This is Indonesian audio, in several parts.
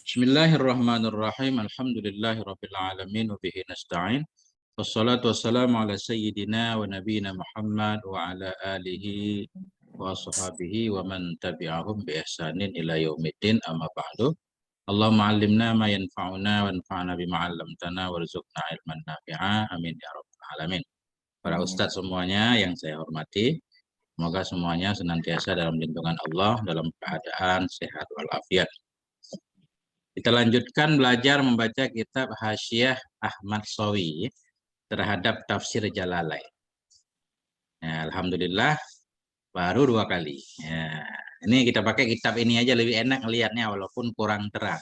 Bismillahirrahmanirrahim. Alhamdulillahirabbil alamin wa bihi nasta'in. Wassalatu wassalamu ala sayyidina wa nabiyyina Muhammad wa ala alihi wa sahbihi wa man tabi'ahum bi ihsanin ila yaumiddin, amma ba'du. Allahumma 'allimna ma yanfa'una wanfa'na bima 'allamtana warzuqna ilman nafi'a. Amin ya rabbal alamin. Para ustadz semuanya yang saya hormati, semoga semuanya senantiasa dalam lindungan Allah, dalam keadaan sehat walafiat. Kita lanjutkan belajar membaca kitab Hasyiah Ahmad Shawi terhadap tafsir Jalalain. Ya, alhamdulillah baru 2 kali. Ya, ini kita pakai kitab ini aja lebih enak lihatnya walaupun kurang terang.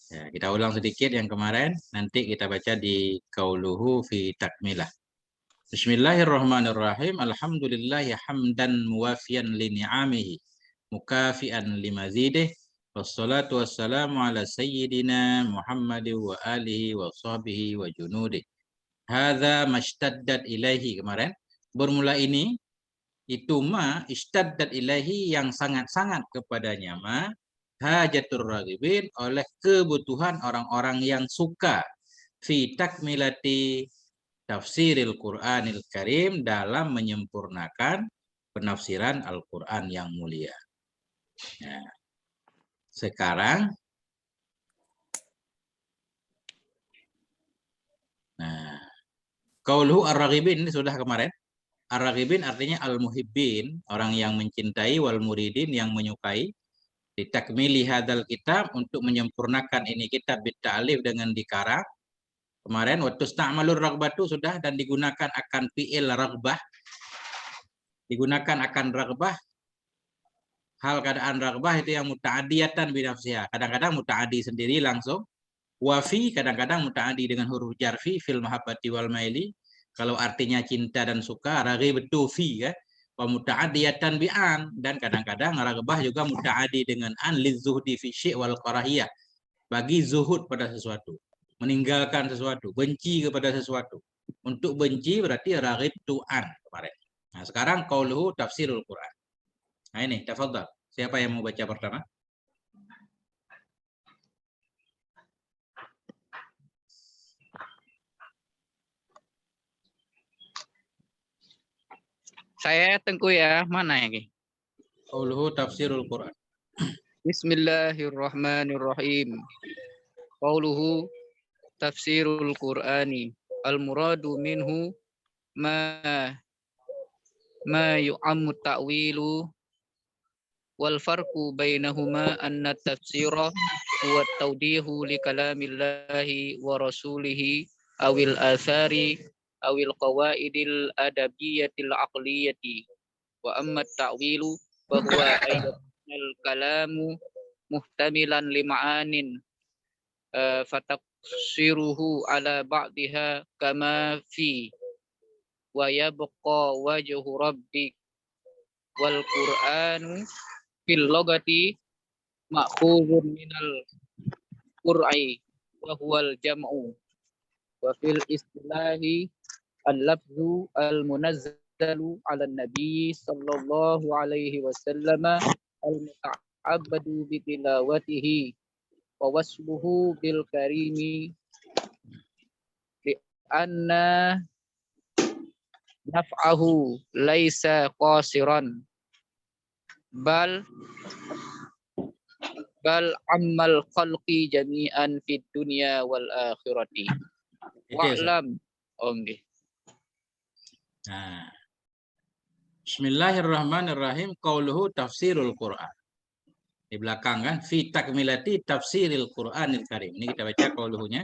Ya, kita ulang sedikit yang kemarin, nanti kita baca di Qauluhu fi Takmilah. Bismillahirrahmanirrahim. Alhamdulillahi hamdan muwafiyan li ni'amihi mukafi'an limazidih. Wassalatu wassalamu ala sayyidina Muhammad wa alihi wa sahbihi wa junudih. Hadza mashtaddat ilaihi, kemarin bermula ini itu ma ishtaddat ilaihi yang sangat-sangat kepadanya, ma hajatur raghibin oleh kebutuhan orang-orang yang suka fi takmilati tafsiril Qur'anil Karim, dalam menyempurnakan penafsiran Al-Qur'an yang mulia. Nah, sekarang qauluhu ar-raghibin ini sudah kemarin. Ar-raghibin artinya al-muhibbin, orang yang mencintai, wal muridin yang menyukai. Ditakmili hadal kitab, untuk menyempurnakan ini kitab, bitta'alif dengan dikarang. Kemarin waktu sta'malur raghbatu sudah, dan digunakan akan fi'il raghbah. Digunakan akan raghbah, hal keadaan raghbah itu yang muta'adiyatan binafsiha. Kadang-kadang muta'adi sendiri langsung. Wafi kadang-kadang muta'adi dengan huruf jarfi, fil mahabbati wal maili. Kalau artinya cinta dan suka, raghibtu fi ya. Wa muta'adiyatan bi'an, dan kadang-kadang raghbah juga muta'adi dengan an, lizuhdi fi syai' wal karahiyah. Bagi zuhud pada sesuatu, meninggalkan sesuatu, benci kepada sesuatu. Untuk benci berarti raghibtu an kemarin. Nah, sekarang qauluhu tafsirul Quran. Nah ini, tafadhal. Siapa yang mau baca pertama? Saya Tengku ya, mana ya? Qauluhu tafsirul Quran. Bismillahirrahmanirrahim. Qauluhu tafsirul Qur'ani. Al-muradu minhu ma yu'ammu ta'wilu wal farqu bainahuma anna tafsira huwa tawdihu li kalamillahi wa rasulihi awil athari awil qawaidil adabiyatil aqliyati, wa amma ta'wilu bahwa ayyatul kalamu muhtamilan lima'anin fataqsiruhu ala ba'diha kama fi wa yabqa wajhu rabbik wal qur'anu fil logati ma'khuzun minal qur'i wa huwal jam'u wa fil istilahi al-lafzu al-munazzalu ala nabi sallallahu alaihi wasallam al-muta'abbadu bitilawatihi wa wasluhu bil karimi li anna naf'ahu laisa qasiran bal ammal khalqi jami'an fid dunya wal akhirati. Wa'lam. Nggih. Nah, Bismillahirrahmanirrahim. Qauluhu tafsirul Quran. Di belakang kan, fi takmilati tafsiril Qur'anil Karim. Ini kita baca qauluhunya.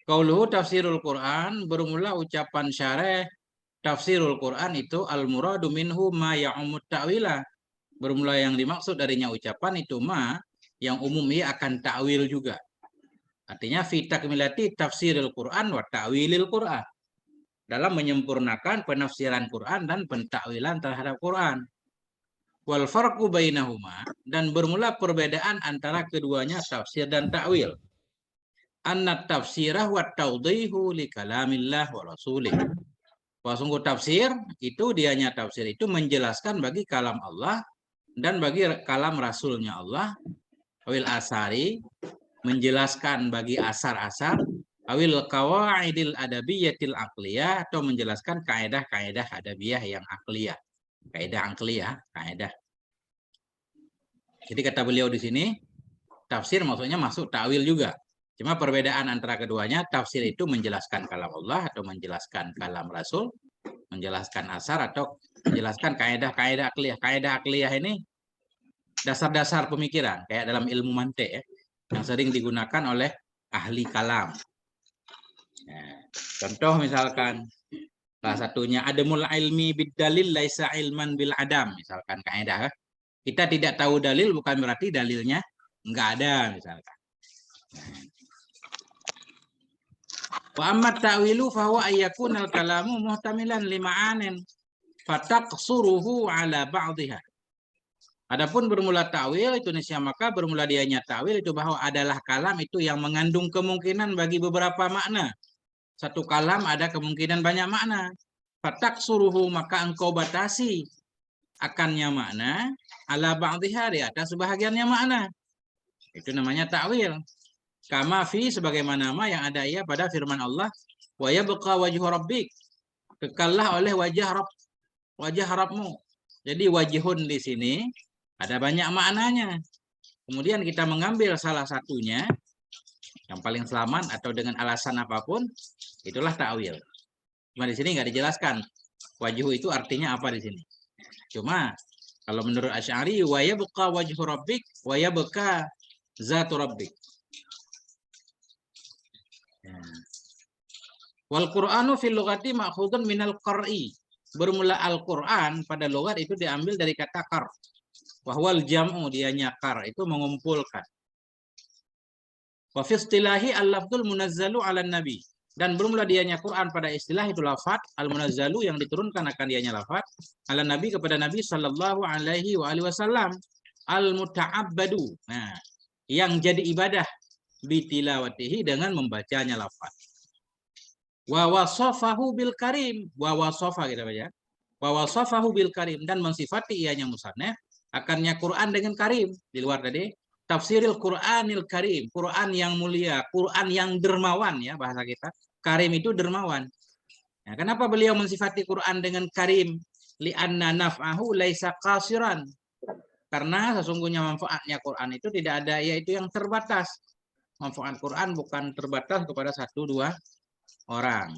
Qauluhu tafsirul Quran, bermula ucapan syarah tafsirul Quran itu al-muradu minhu ma ya'umut ta'wila. Bermula yang dimaksud darinya ucapan itu ma yang umum ia akan ta'wil juga. Artinya fi takmilati tafsiril Quran wa ta'wilil Quran. Dalam menyempurnakan penafsiran Quran dan pentakwilan terhadap Quran. Wal farqu bainahuma, dan bermula perbedaan antara keduanya tafsir dan takwil. Anna tafsirah wa tawdihu li kalamillah wa rasulih. Bahwa sungguh tafsir itu, dianya tafsir itu menjelaskan bagi kalam Allah dan bagi kalam Rasulnya Allah, awil asari, menjelaskan bagi asar-asar, awil qawaidil adabiyatil aqliyah, atau menjelaskan kaedah-kaedah adabiyah yang akliyah. Kaedah akliyah, kaedah. Jadi kata beliau di sini, tafsir maksudnya masuk ta'wil juga. Cuma perbedaan antara keduanya, tafsir itu menjelaskan kalam Allah atau menjelaskan kalam Rasul, menjelaskan asar atau menjelaskan kaedah-kaedah akliyah. Kaedah akliyah ini dasar-dasar pemikiran, kayak dalam ilmu mantik ya, yang sering digunakan oleh ahli kalam. Nah, contoh misalkan salah satunya adamul ilmi bid dalil laisa ilman bil adam, misalkan kaedah. Kita tidak tahu dalil bukan berarti dalilnya enggak ada, misalkan. Wa amma ta'wilu fa huwa ayyakun al kalamu muhtamilan lima'anin fataqsuruhu ala ba'dihha. Adapun bermula ta'wil itu maka bermula dianya ta'wil itu bahwa adalah kalam itu yang mengandung kemungkinan bagi beberapa makna. Satu kalam ada kemungkinan banyak makna. Fataqsuruhu, maka engkau batasi akannya makna, ala ba'dihha, di atas sebahagiannya makna. Itu namanya ta'wil. Kama fi, sebagaimana yang ada ia pada firman Allah, wa yabqa wajhu rabbik, kekallah oleh wajah Rabbmu. Jadi wajhun di sini ada banyak maknanya. Kemudian kita mengambil salah satunya yang paling selamat atau dengan alasan apapun, itulah ta'wil. Cuma di sini nggak dijelaskan wajhu itu artinya apa di sini. Cuma kalau menurut Asy'ari, wa yabqa wajhu rabbik wa yabqa zatu rabbik. Wal Qur'anu fil lughati ma'khudun minal qar'i. Bermula Al-Qur'an pada logat itu diambil dari kata qar. Wahwal jam'u, dianya qar, itu mengumpulkan. Wa fi istilahi al-lafdzul munazzalu 'alan nabi. Dan bermula dianya Quran pada istilah itu lafaz al-munazzalu yang diturunkan akan dianya lafaz ala nabi kepada Nabi sallallahu alaihi wasallam, al-muta'abbadu. Nah, yang jadi ibadah bitilawatihi, dengan membacanya lafaz. Wa wasafahu bil karim, wa wasafa kita baca. Wa wasafahu bil karim, dan mensifati ianya musannaf akannya Quran dengan karim. Di luar tadi tafsiril Qur'anil karim, Quran yang mulia, Quran yang dermawan ya bahasa kita. Karim itu dermawan. Nah, kenapa beliau mensifati Quran dengan karim? Li'anna naf'ahu laisa qasiran. Karena sesungguhnya manfaatnya Quran itu tidak ada, yaitu yang terbatas. Manfaat Quran bukan terbatas kepada satu dua orang.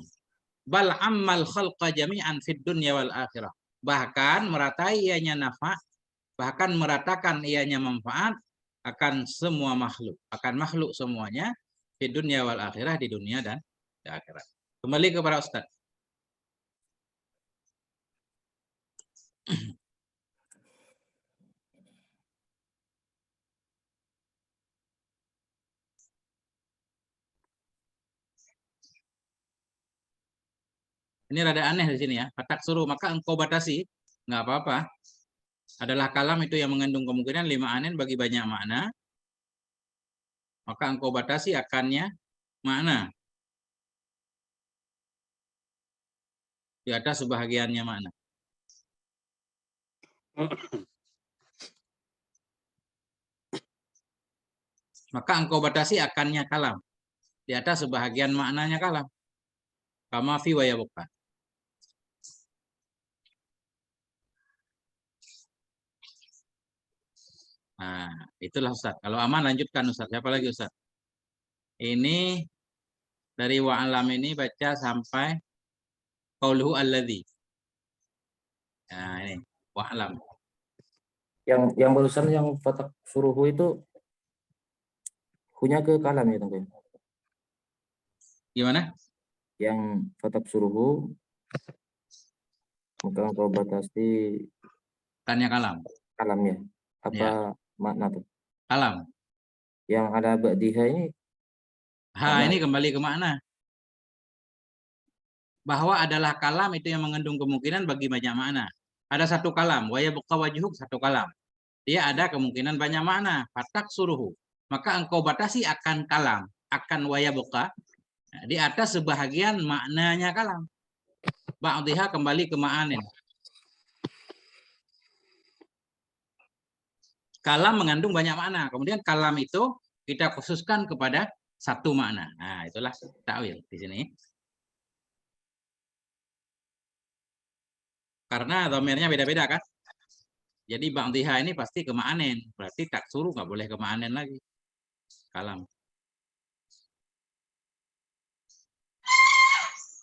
Bal ammal khalqa jami'an fid dunya wal akhirah. Bahkan meratai ianya nafa, bahkan meratakan ianya manfaat akan semua makhluk, akan makhluk semuanya di dunia wal akhirah, di dunia dan di akhirat. Kembali kepada Ustaz. Ini rada aneh di sini ya. Fatak suruh, maka engkau batasi, nggak apa-apa. Adalah kalam itu yang mengandung kemungkinan lima anin bagi banyak makna. Maka engkau batasi akannya makna. Di atas sebahagiannya makna. Maka engkau batasi akannya kalam. Di atas sebahagian maknanya kalam. Kama fi wa yabqa. Nah, itulah Ustaz. Kalau aman lanjutkan Ustaz. Siapa lagi Ustaz? Ini dari wa'alam ini baca sampai qauluhu alladzi. Nah, ini wa'alam. Yang barusan yang fatak suruhu itu punya ke kalam ya Tengku? Gimana? Yang fatak suruhu maka engkau batasi Tanya kalam. kalamnya. Ya. Apa makna tuh? Kalam. Yang ada ba'diha ini. Ini kembali ke makna. Bahwa adalah kalam itu yang mengandung kemungkinan bagi banyak makna. Ada satu kalam, wa yabqa wajhuk, satu kalam. Dia ada kemungkinan banyak makna, fatak suruhu. Maka engkau batasi akan kalam, akan wa yabqa. Nah, di atas sebahagian maknanya kalam. Ba'dihha kembali ke ma'anin. Kalam mengandung banyak makna. Kemudian kalam itu kita khususkan kepada satu makna. Nah, itulah takwil di sini. Karena dhamirnya beda-beda kan. Jadi ba'dhiha ini pasti kema'anen. Berarti tak suruh nggak boleh kema'anen lagi. Kalam.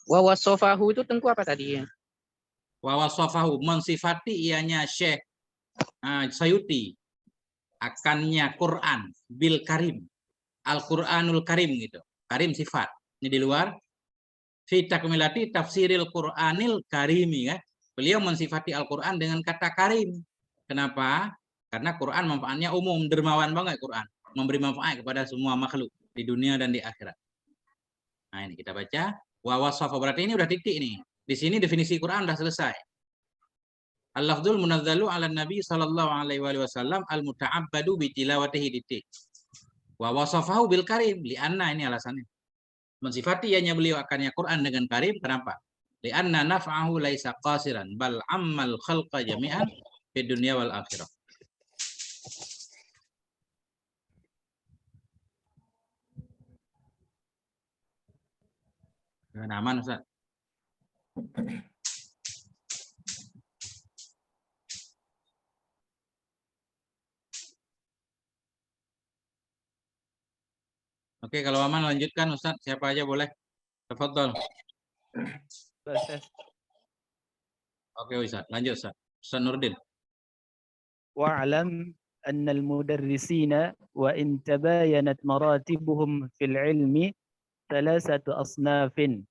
Wa wasofahu itu tengku apa tadi? Wa wasafahu mensifati ianya Syekh Sayuti akannya Quran bil Karim. Al-Quranul Karim gitu. Karim sifat. Ini di luar. Fi takmilati tafsiril Quranil Karimi ya. Beliau mensifati Al-Quran dengan kata Karim. Kenapa? Karena Quran manfaatnya umum, dermawan banget Quran. Memberi manfaat kepada semua makhluk di dunia dan di akhirat. Nah, ini kita baca. Wa wasafa, berarti ini udah titik nih. Di sini definisi Quran udah selesai. Al-lafdzul munazzalu ala Nabi sallallahu alaihi wasallam al-muta'abbadu bi tilawatihi titik. Wa wasafahu bil karim li'anna, ini alasannya. Mensifati ianya beliau akannya Quran dengan karim, kenapa? Li'anna naf'ahu laisa qasiran bal ammal khalqa jami'an di dunia wal akhirah. Aman, Ustaz. Oke, kalau aman lanjutkan Ustaz. Siapa aja boleh. Tafadhol. Oke Ustaz, lanjut Ustaz. Ustaz Nurdin. واعلم أن المدرسين وإن تباينت مراتبهم في العلم ثلاثة أصناف.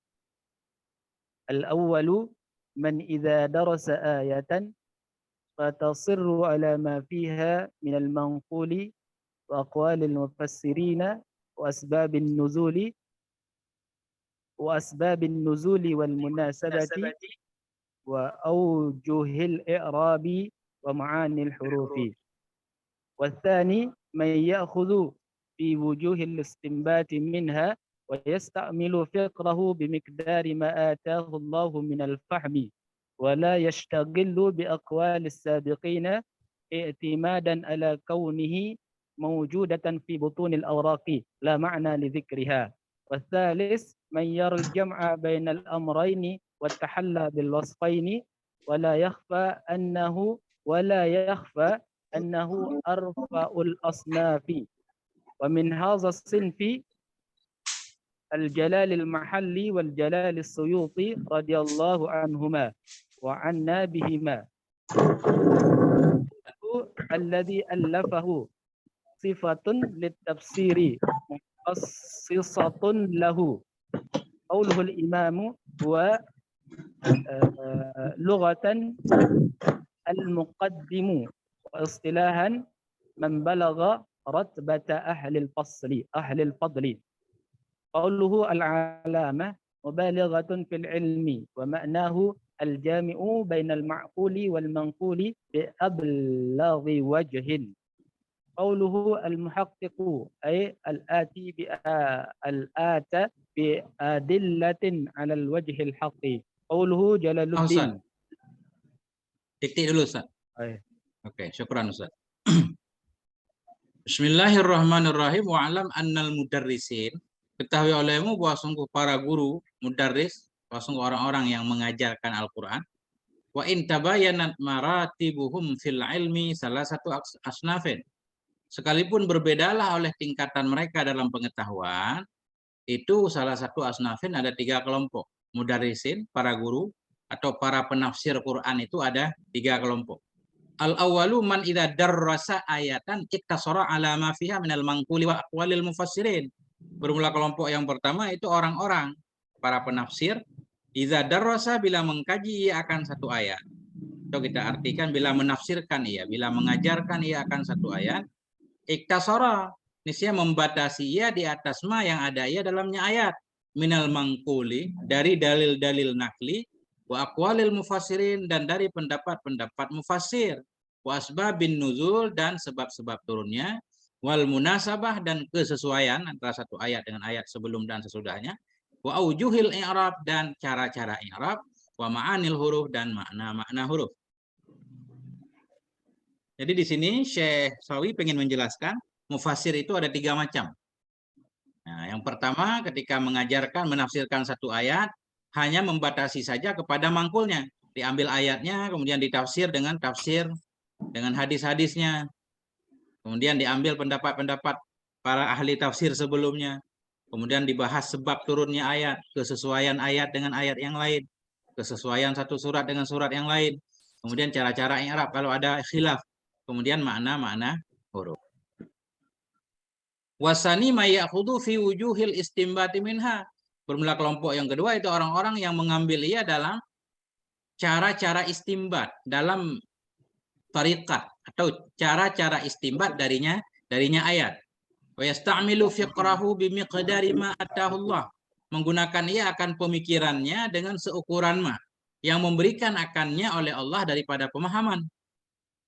الأول من إذا درس آية فتصر على ما فيها من المنقول وأقوال المفسرين وأسباب النزول والمناسبة وأوجه الإعراب ومعاني الحروف. والثاني من يأخذ في وجوه الاستنباط منها ويستعمل فقره بمقدار ما آتاه الله من الفهم ولا يشتغل بأقوال السابقين اعتمادا على كونه موجودة في بطون الأوراق لا معنى لذكرها. والثالث من يرى الجمع بين الأمرين والتحلى بالوصفين ولا يخفى أنه أرفع الأصناف. ومن هذا الصنف الجلال المحلي والجلال السيوطي رضي الله عنهما وعنا بهما. الذي ألفه صفة للتفسير مخصصة له. قوله الإمام هو لغة المقدم واصطلاحا من بلغ رتبة أهل الفضل. قوله العلامة مبالغة في العلم ومعناه الجامع بين المعقول والمنقول بأبلغ وجه. قوله المحقق أي الآتي بأدلة على الوجه الحق. قوله جلال الدين. Titik dulu Ustaz. Oke, syukran Ustaz. Bismillahirrahmanirrahim. Wa'alam annal mudarrisin. Ketahui olehmu bahwa sungguh para guru, mudarris, bahwa sungguh orang-orang yang mengajarkan Al-Quran. Wa in tabayanat maratibuhum fil ilmi salah satu asnafin. Sekalipun berbedalah oleh tingkatan mereka dalam pengetahuan, itu salah satu asnafin ada 3 kelompok. Mudarrisin, para guru, atau para penafsir Quran itu ada 3 kelompok. Al-awwalu man idza darrasa ayatan iktasara ala ma fiha minal manquli wa aqwalil mufassirin. Bermula kelompok yang pertama itu orang-orang para penafsir, idza darrasa bila mengkaji ia akan satu ayat. Atau kita artikan bila menafsirkan ia, bila mengajarkan ia akan satu ayat, iktasara, niscaya membatasi ia di atas ma yang ada ia dalamnya ayat, minal manquli, dari dalil-dalil nakli, wa aqwalil mufassirin, dan dari pendapat-pendapat mufassir, wa asbabin nuzul, dan sebab-sebab turunnya, wal munasabah, dan kesesuaian antara satu ayat dengan ayat sebelum dan sesudahnya, wa aujuhil i'rab, dan cara-cara i'rab, wa ma'anil huruf, dan makna-makna huruf. Jadi di sini Syekh Sawi pengen menjelaskan mufassir itu ada 3 macam. Nah, yang pertama ketika mengajarkan menafsirkan satu ayat hanya membatasi saja kepada mangkulnya. Diambil ayatnya kemudian ditafsir dengan tafsir dengan hadis-hadisnya. Kemudian diambil pendapat-pendapat para ahli tafsir sebelumnya. Kemudian dibahas sebab turunnya ayat, kesesuaian ayat dengan ayat yang lain, kesesuaian satu surat dengan surat yang lain. Kemudian cara-cara i'rab kalau ada khilaf. Kemudian makna-makna huruf. Wasani mayakhudhu fi wujuhil istimbati minha. Bermula kelompok yang kedua itu orang-orang yang mengambil ia dalam cara-cara istimbat, dalam tariqat atau cara-cara istimbat darinya ayat. Wa yasta'milu fiqrahu bimiqdari ma atahullah. Menggunakan ia akan pemikirannya dengan seukuran ma yang memberikan akannya oleh Allah daripada pemahaman.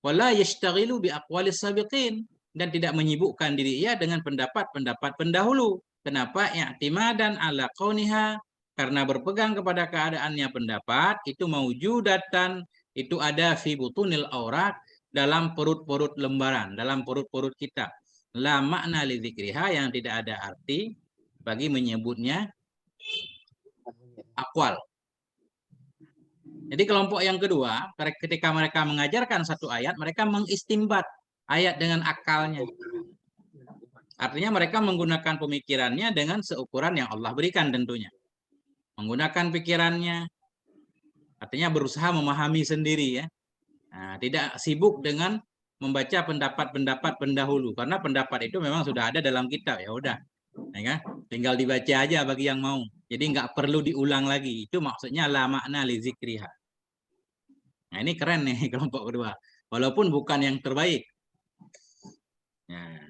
Wala yashtaghilu bi aqwalis sabiqin, dan tidak menyibukkan diri ia dengan pendapat-pendapat pendahulu. Kenapa? I'timadan ala qauniha, karena berpegang kepada keadaannya pendapat itu maujudatan, itu ada fi butunil aurat, dalam perut-perut lembaran, dalam perut-perut kitab. La makna li dzikriha, yang tidak ada arti bagi menyebutnya aqwal. Jadi kelompok yang kedua, ketika mereka mengajarkan satu ayat, mereka mengistimbat ayat dengan akalnya. Artinya mereka menggunakan pemikirannya dengan seukuran yang Allah berikan tentunya. Menggunakan pikirannya, artinya berusaha memahami sendiri ya. Nah, tidak sibuk dengan membaca pendapat-pendapat pendahulu, karena pendapat itu memang sudah ada dalam kitab, ya udah. Ya kan? Tinggal dibaca aja bagi yang mau. Jadi nggak perlu diulang lagi. Itu maksudnya la makna li zikriha. Nah, ini keren nih kelompok kedua. Walaupun bukan yang terbaik. Nah.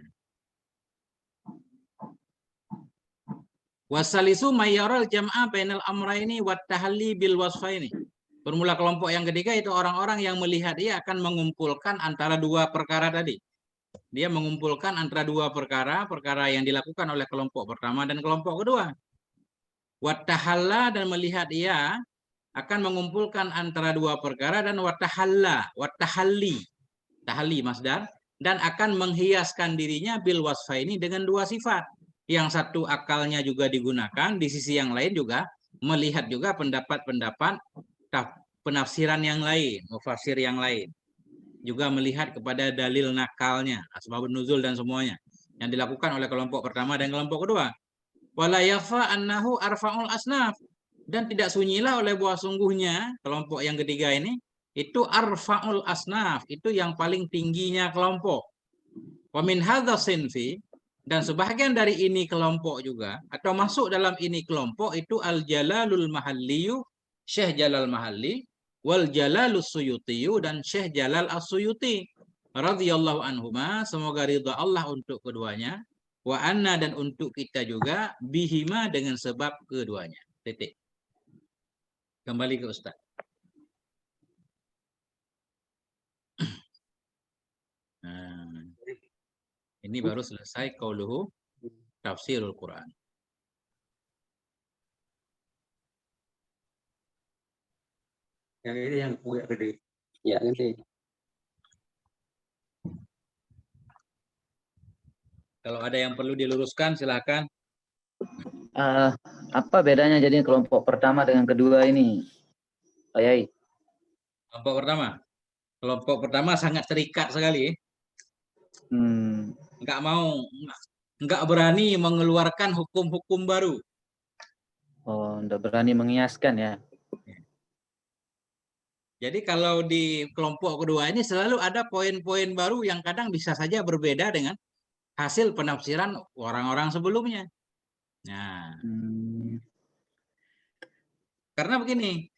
Wasalisu mayyaral jam'a bainal amrayni wat tahalli bil wasfaini. Bermula kelompok yang ketiga itu orang-orang yang melihat dia akan mengumpulkan antara dua perkara tadi. Dia mengumpulkan antara dua perkara yang dilakukan oleh kelompok pertama dan kelompok kedua. Wat tahalla, dan melihat ia akan mengumpulkan antara dua perkara, dan watahalla, watahalli, tahalli masdar, dan akan menghiaskan dirinya bil wasfaini dengan dua sifat. Yang satu akalnya juga digunakan, di sisi yang lain juga melihat juga pendapat-pendapat penafsiran yang lain, mufassir yang lain. Juga melihat kepada dalil nakalnya, asbabun nuzul dan semuanya yang dilakukan oleh kelompok pertama dan kelompok kedua. Wala yafa annahu arfa'ul asnaf, dan tidak sunyilah oleh buah sungguhnya kelompok yang ketiga ini itu arfa'ul asnaf, itu yang paling tingginya kelompok. Wa min hadza sinfi, dan sebahagian dari ini kelompok juga atau masuk dalam ini kelompok itu al-Jalalul Mahalliyu, Syekh Jalal Mahalli, wal Jalalus Suyutiyu, dan Syekh Jalal As-Suyuti radhiyallahu anhuma, semoga ridha Allah untuk keduanya, wa anna, dan untuk kita juga, bihima, dengan sebab keduanya. Titik. Kembali ke Ustaz. Nah, ini baru selesai qauluhu tafsirul Quran. Yang ini yang agak gede. Ya, nanti. Kalau ada yang perlu diluruskan silakan. Apa bedanya jadi kelompok pertama dengan kedua ini, Pak Yai? Kelompok pertama sangat terikat sekali. Nggak berani mengeluarkan hukum-hukum baru. Oh, nggak berani mengiaskan ya. Jadi kalau di kelompok kedua ini selalu ada poin-poin baru yang kadang bisa saja berbeda dengan hasil penafsiran orang-orang sebelumnya. Nah, karena begini,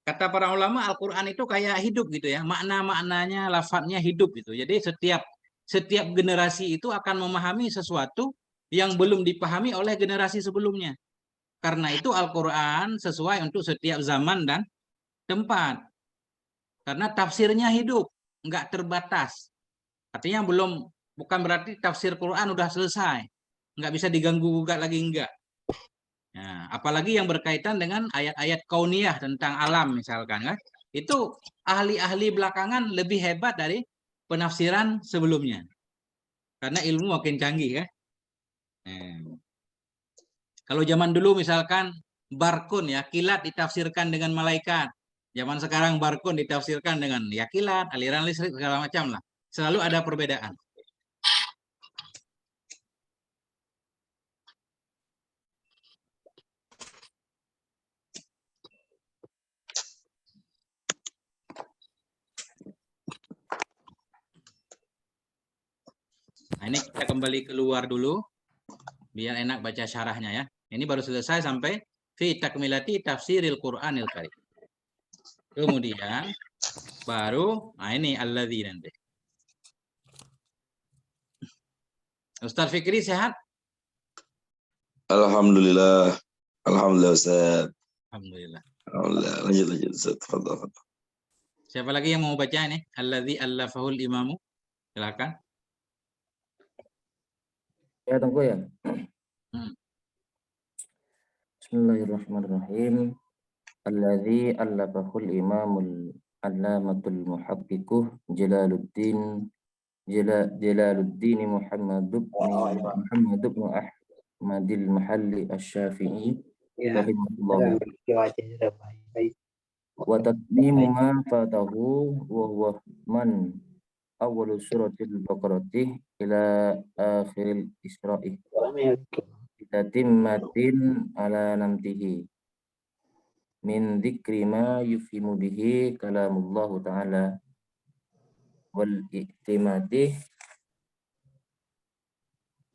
kata para ulama, Al-Quran itu kayak hidup gitu ya, makna-maknanya, lafadznya hidup gitu. Jadi setiap generasi itu akan memahami sesuatu yang belum dipahami oleh generasi sebelumnya. Karena itu Al-Quran sesuai untuk setiap zaman dan tempat. Karena tafsirnya hidup, nggak terbatas. Artinya bukan berarti tafsir Quran udah selesai. Nggak bisa diganggu-gugat lagi, enggak. Nah, apalagi yang berkaitan dengan ayat-ayat kauniyah tentang alam misalkan kan. Itu ahli-ahli belakangan lebih hebat dari penafsiran sebelumnya. Karena ilmu makin canggih kan. Kalau zaman dulu misalkan barkun ya, kilat ditafsirkan dengan malaikat. Zaman sekarang barkun ditafsirkan dengan ya kilat, aliran listrik segala macam lah. Selalu ada perbedaan. Nah, ini kita kembali keluar dulu biar enak baca syarahnya ya. Ini baru selesai sampai fi takmilati tafsiril Qur'anil Karim. Kemudian baru ini alladzi nanti. Ustaz Fikri sehat? Alhamdulillah. Alhamdulillah Ustaz. Alhamdulillah. Alhamdulillah. Lanjut Ustaz. Fadhal. Siapa lagi yang mau baca ini? Alladzi allafahul imamu. Silakan. Ya, Tengku ya. Bismillahirrahmanirrahim. Alladzi allafahul imamul allamatul muhaqqiquh Jalaluddin Muhammad bin Ahmadil Mahalli Asy-Syafi'i rahimahullah. Wa tatmimu ma fatahu wa huwa man awwalu suratil Baqarati ila akhiril Isra'i. Tatimmatin ala namtihi min dzikri ma yufhimu bihi kalamullahu ta'ala wal i'timadi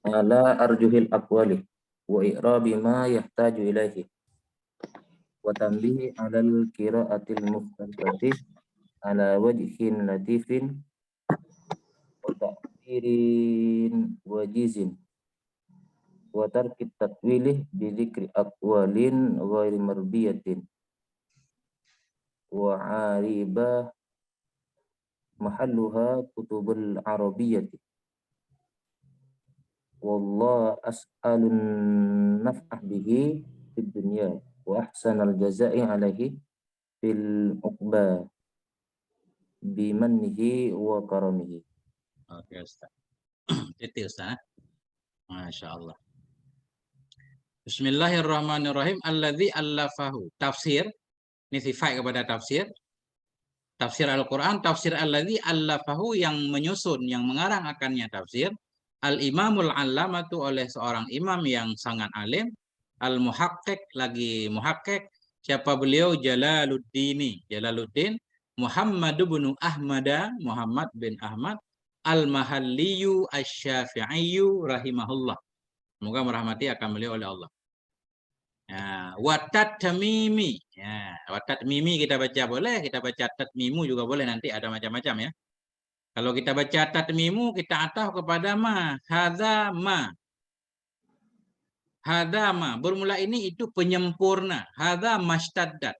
ala arjuhil aqwali wa i'rabi ma yahtaju ilaihi wa tanbihi alal qira'atil mukhtasati ala wajhin latifin wa ta'birin wajizin wa tarkit tatwilih bi dzikri aqwalin ghairi marbiyatin wa 'ariba mahalluha kutubul arabiyyati wallahu as'alun naf'ah bihi fid dunya wa ahsanal jazaa'i alaihi fil uqba bimannihi wa karamihi. Oke Ustaz. Itu Ustaz. Masya Allah. Bismillahirrahmanirrahim. Alladzi allafahu. Tafsir. Ini sifat kepada tafsir. Tafsir Al-Quran. Tafsir alladzi allafahu yang menyusun, yang mengarang akannya tafsir. Al-imamul allamatu oleh seorang imam yang sangat alim. Al-muhaqqiq lagi muhaqqiq. Siapa beliau? Jalaluddin Muhammad bin Ahmad. Muhammad bin Ahmad. Al-Mahalliyu Asy-Syafi'iyyu rahimahullah. Semoga merahmati akan beliau oleh Allah. Watat tamimi. Watat mimi kita baca boleh, kita baca tatmimu juga boleh, nanti ada macam-macam ya. Kalau kita baca tatmimu, kita ataf kepada ma. Hadza ma. Hadza ma. Bermula ini itu penyempurna. Hadza mashtaddat.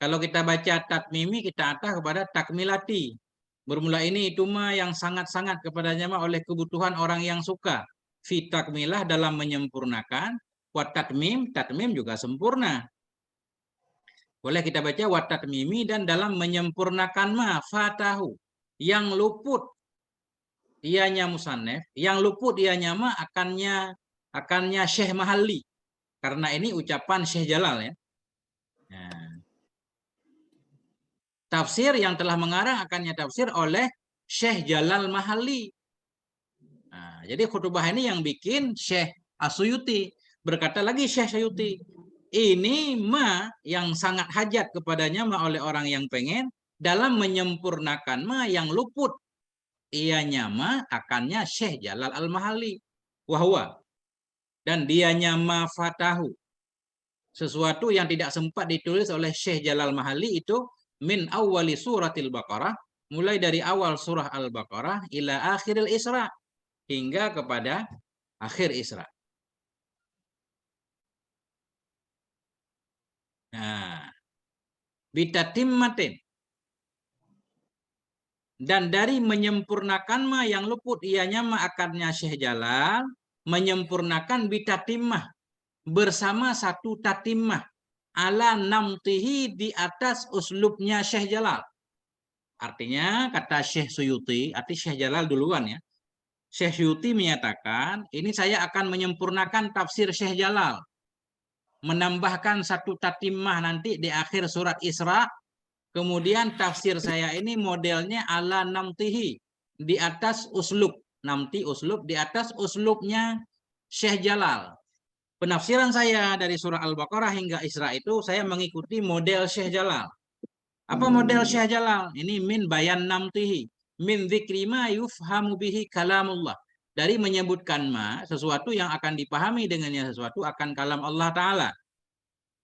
Kalau kita baca tatmimi, kita ataf kepada takmilati. Bermula ini itu ma yang sangat-sangat kepadanya ma oleh kebutuhan orang yang suka. Fi takmilah dalam menyempurnakan, wa tatmim juga sempurna. Boleh kita baca wa tatmimi dan dalam menyempurnakan ma fatahu yang luput ianya musannef, yang luput ianya ma akannya Syekh Mahalli. Karena ini ucapan Syekh Jalal ya. Tafsir yang telah mengarang akannya tafsir oleh Syekh Jalal Mahalli. Jadi khutbah ini yang bikin Syekh As-Suyuti. Berkata lagi Syekh Suyuti, ini ma yang sangat hajat kepadanya ma oleh orang yang pengen dalam menyempurnakan ma yang luput ianya ma akannya Syekh Jalal Al-Mahalli. Wahwa. Dan dianya ma fatahu. Sesuatu yang tidak sempat ditulis oleh Syekh Jalal Mahalli itu min awwali suratil Baqarah, mulai dari awal surah Al-Baqarah ila akhiril Isra, hingga kepada akhir Isra. Bitatimmatin. Dan dari menyempurnakan ma yang luput ianya ma akannya Syekh Jalal, menyempurnakan bitatimmah, bersama satu tatimmah, ala namtihi di atas uslubnya Syekh Jalal. Artinya kata Syekh Suyuti, arti Syekh Jalal duluan ya. Syekh Suyuti menyatakan, ini saya akan menyempurnakan tafsir Syekh Jalal. Menambahkan satu tatimah nanti di akhir surat Isra. Kemudian tafsir saya ini modelnya ala namtihi. Di atas uslub. Namti uslub, di atas uslubnya Syekh Jalal. Penafsiran saya dari surah Al-Baqarah hingga Isra itu saya mengikuti model Syekh Jalal. Apa model Syekh Jalal? Ini min bayan namtihi. Min dzikri ma yufhamu bihi kalamullah. Dari menyebutkan sesuatu yang akan dipahami dengannya sesuatu akan kalam Allah Ta'ala.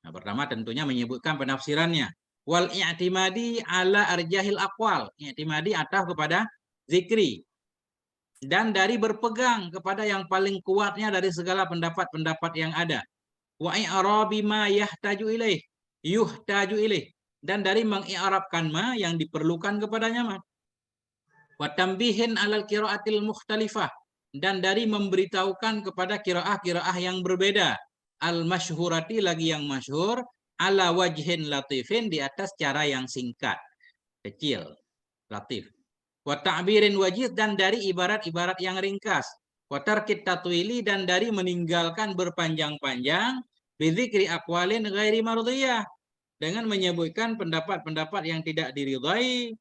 Nah, pertama tentunya menyebutkan penafsirannya. Wal i'timadi ala arjahil aqwal. I'timadi ataf kepada zikri. Dan dari berpegang kepada yang paling kuatnya dari segala pendapat-pendapat yang ada. Wa i'rabi ma yahtaju ilaih. Yuhtaju ilaih. Dan dari mengi'rabkan ma yang diperlukan kepadanya ma. Wa tambihin alal qiraatil mukhtalifah. Dan dari memberitahukan kepada qiraah-qiraah yang berbeda. Al-masyhurati lagi yang masyhur. Ala wajhin latifin di atas cara yang singkat. Kecil. Latif. Wa ta'birin wajid dan dari ibarat-ibarat yang ringkas. Wa tarkit tatwili dan dari meninggalkan berpanjang-panjang. Bidzikri aqwalin ghairi mardiyah. Dengan menyebutkan pendapat-pendapat yang tidak diridhai,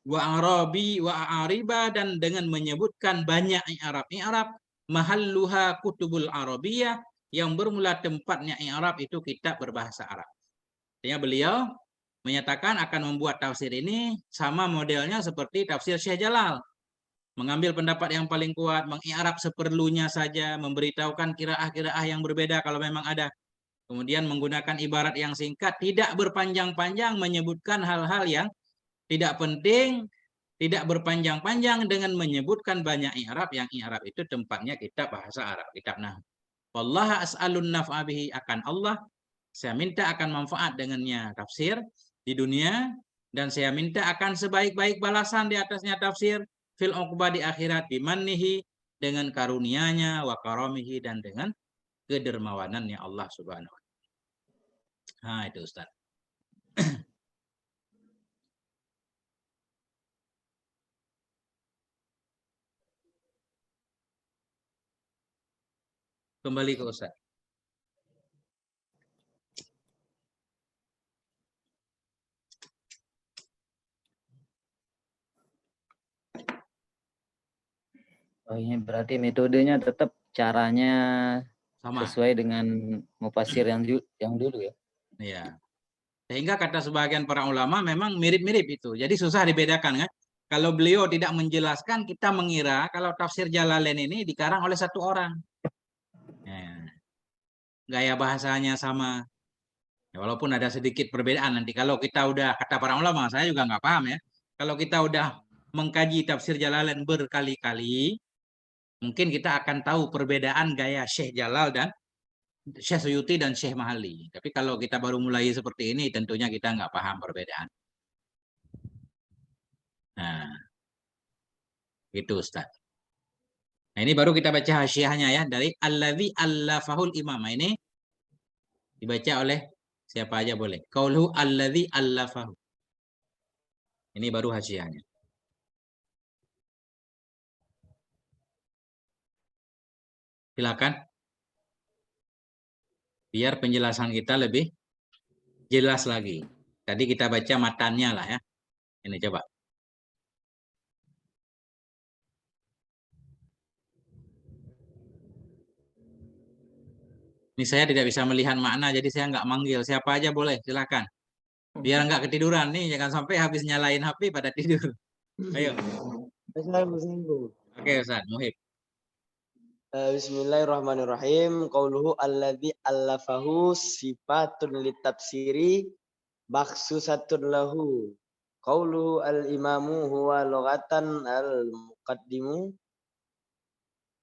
wa arabi wa ariba dan dengan menyebutkan banyak i'rab mahalluha kutubul arabiyah yang bermula tempatnya i'rab itu kitab berbahasa Arab. Artinya beliau menyatakan akan membuat tafsir ini sama modelnya seperti tafsir Syekh Jalal. Mengambil pendapat yang paling kuat, mengi'rab seperlunya saja, memberitahukan qiraah-qiraah yang berbeda kalau memang ada. Kemudian menggunakan ibarat yang singkat, tidak berpanjang-panjang, menyebutkan hal-hal yang tidak penting, tidak berpanjang-panjang dengan menyebutkan banyak i'rab, yang i'rab itu tempatnya kitab bahasa Arab, kitab nahwu. Wallaha as'alun naf'a bihi, akan Allah saya minta akan manfaat dengannya tafsir di dunia, dan saya minta akan sebaik-baik balasan di atasnya tafsir fil uqbah di akhirat bimannihi dengan karunia-Nya wa karamihi dan dengan kedermawanannya Allah Subhanahu wa taala. Nah, itu Ustaz. Kembali ke Ustaz. Oh, ini berarti metodenya tetap caranya Sama. sesuai dengan mufasir yang dulu ya. Iya. Sehingga kata sebagian para ulama memang mirip-mirip itu. Jadi susah dibedakan kan. Kalau beliau tidak menjelaskan, kita mengira kalau tafsir Jalalain ini dikarang oleh satu orang. Ya. Gaya bahasanya sama. Ya, walaupun ada sedikit perbedaan nanti. Kalau kita udah, kata para ulama, saya juga nggak paham ya. Kalau kita udah mengkaji tafsir Jalalain berkali-kali, mungkin kita akan tahu perbedaan gaya Syekh Jalal dan Syekh Suyuti dan Syekh Mahali. Tapi kalau kita baru mulai seperti ini, tentunya kita nggak paham perbedaan. Nah, itu Ustaz. Nah, ini baru kita baca hasyiahnya ya, dari Alladzi allafahul imam. Ini dibaca oleh siapa aja boleh. Qauluhu alladzi allafahu. Ini baru hasyiahnya. Silakan. Biar penjelasan kita lebih jelas lagi. Tadi kita baca matannya lah ya. Ini coba. Ini saya tidak bisa melihat makna, jadi saya nggak manggil. Siapa aja boleh, silakan. Biar nggak ketiduran nih, jangan sampai habis nyalain HP pada tidur. Ayo. Oke Ustaz, Muhib. Bismillahirrahmanirrahim. Qauluhu alladzi allafahu sifatun litafsiri makhsusatun lahu. Qauluhu al-imamu huwa lughatan al-muqaddimu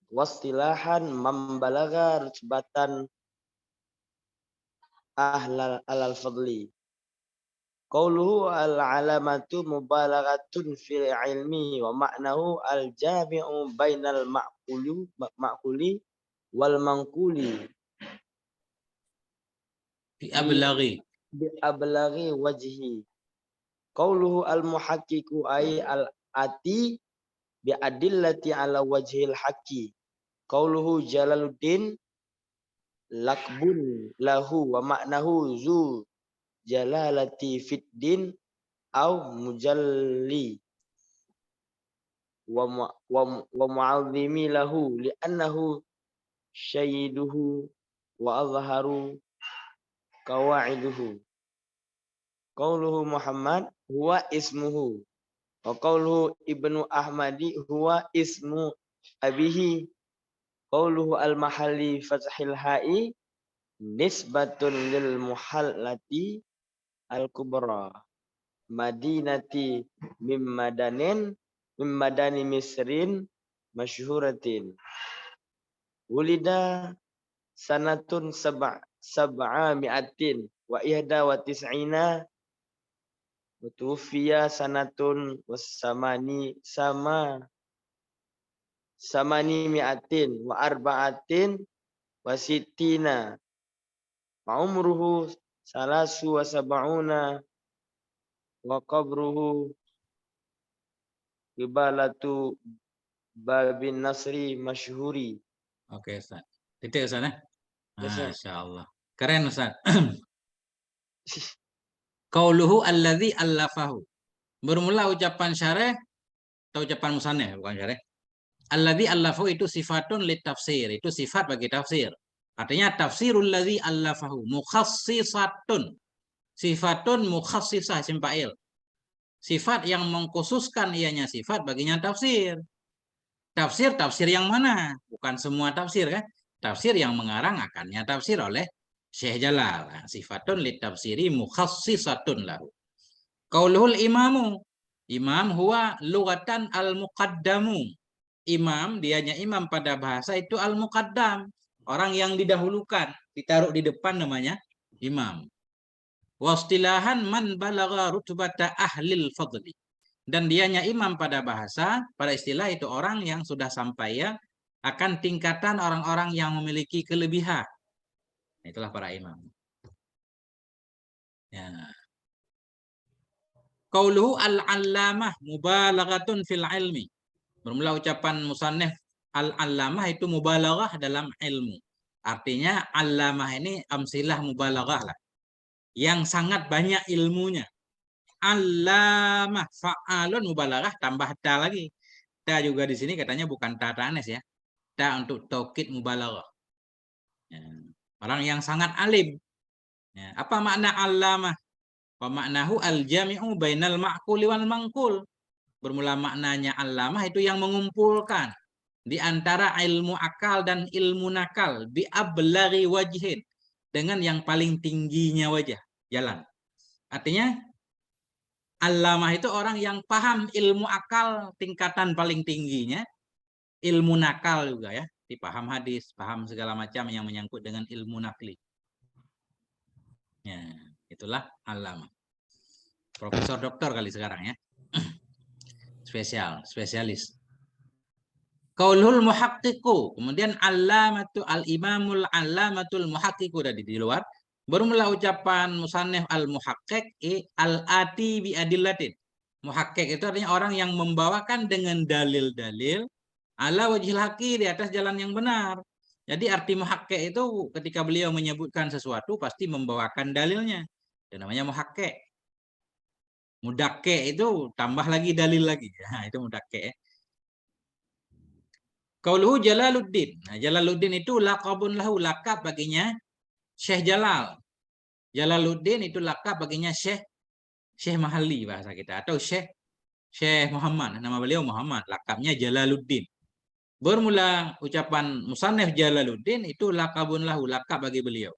wastilahan mambalagha rutbatan ahlal fadli. Qauluhu al-alamatu mubalaghatun fil ilmi wa ma'nahu al-jami'u bainal ma'quli wal manquli Bi ablaghi. bi ablaghi wajhi. Qauluhu al-muhaqqiqu ay al-ati bi adillati ala wajhil haqqi. Qauluhu Jalaluddin lakbun lahu wa maknahu zu jalalati fid din au mujalli wa mu'azzimi lahu li'annahu syaiduhu wa azharu qawaiduhu. Qauluhu Muhammad huwa ismuhu wa qauluhu Ibnu Ahmadi huwa ismu abihi. Qauluhu al-mahalli fathil ha'i nisbatun lil muhallati al-kubra madinati mim madani misrin masyhuratin. Wulida sanatun sab'a mi'atin wa ihda wa tis'ina wa tuwfiya sanatun samani mi'atin wa arba'atin wa sittina wa umruhu salasu wa sab'una wa qabruhu kibalatu babin nasri masyhuri. Oke, Ustaz. Titik, Ustaz ya? Yes, Ustaz. Masya Allah. Keren, Ustaz. Qauluhu alladzi allafahu. Bermula ucapan syarih atau ucapan musannif, bukan syarih. Alladzi allafahu itu sifatun litafsir, itu sifat bagi tafsir. Artinya tafsirul ladzi allafahu mukhassisatun. Sifatun mukhassisah isim fa'il. Sifat yang mengkhususkan ianya sifat baginya tafsir. Tafsir yang mana? Bukan semua tafsir kan? Tafsir yang mengarang akannya tafsir oleh Syekh Jalal. Sifatun litafsiri mukhassisatun lahu. Qauluhul imamu. Imam huwa lugatan al-muqaddamu. Imam, dianya imam pada bahasa itu al-muqaddam. Orang yang didahulukan, ditaruh di depan namanya imam. Wastilahan man balagha rutbata ahlil fadli. Dan dianya imam pada bahasa, pada istilah itu orang yang sudah sampai ya akan tingkatan orang-orang yang memiliki kelebihan. Itulah para imam. Ya. Qauluhu al-allamah mubalaghatun fil ilmi. Bermula ucapan musannif al-allamah itu mubalaghah dalam ilmu. Artinya allamah ini amsilah mubalaghah lah. Yang sangat banyak ilmunya. Allamah fa'alun mubalaghah tambah ta lagi. Ta juga di sini katanya bukan ta ta'anis ya. Ta untuk taukid mubalaghah. Ya. Orang yang sangat alim. Ya. Apa makna allamah? Wa maknahu al-jami'u bainal ma'quli wal mangkul. Bermula maknanya allamah itu yang mengumpulkan di antara ilmu akal dan ilmu nakal bi ablaghi wajhin, dengan yang paling tingginya wajah jalan. Artinya allamah itu orang yang paham ilmu akal tingkatan paling tingginya, ilmu nakal juga ya, dipaham hadis, paham segala macam yang menyangkut dengan ilmu nakli. Ya, itulah allamah. Profesor doktor kali sekarang ya. Spesialis. Qaulul muhaqqiqu, kemudian allamatu al-imamul allamatul muhaqqiqu dari di luar. Bermula ucapan musannif al-muhaqqiq al-ati bi adillatin. Muhaqqiq itu artinya orang yang membawakan dengan dalil-dalil ala wajhil haqi, di atas jalan yang benar. Jadi arti muhaqqiq itu ketika beliau menyebutkan sesuatu pasti membawakan dalilnya. Itu namanya muhaqqiq. Mudakke itu tambah lagi dalil lagi. Nah, itu mudakke. Qauluhu Jalaluddin. Nah, Jalaluddin itu laqabun lahu, lakab baginya Syekh Jalal. Jalaluddin itu lakab baginya Syekh Mahalli bahasa kita, atau Syekh Muhammad. Nama beliau Muhammad, lakabnya Jalaluddin. Bermula ucapan musannif Jalaluddin itu laqabun lahu, lakab bagi beliau.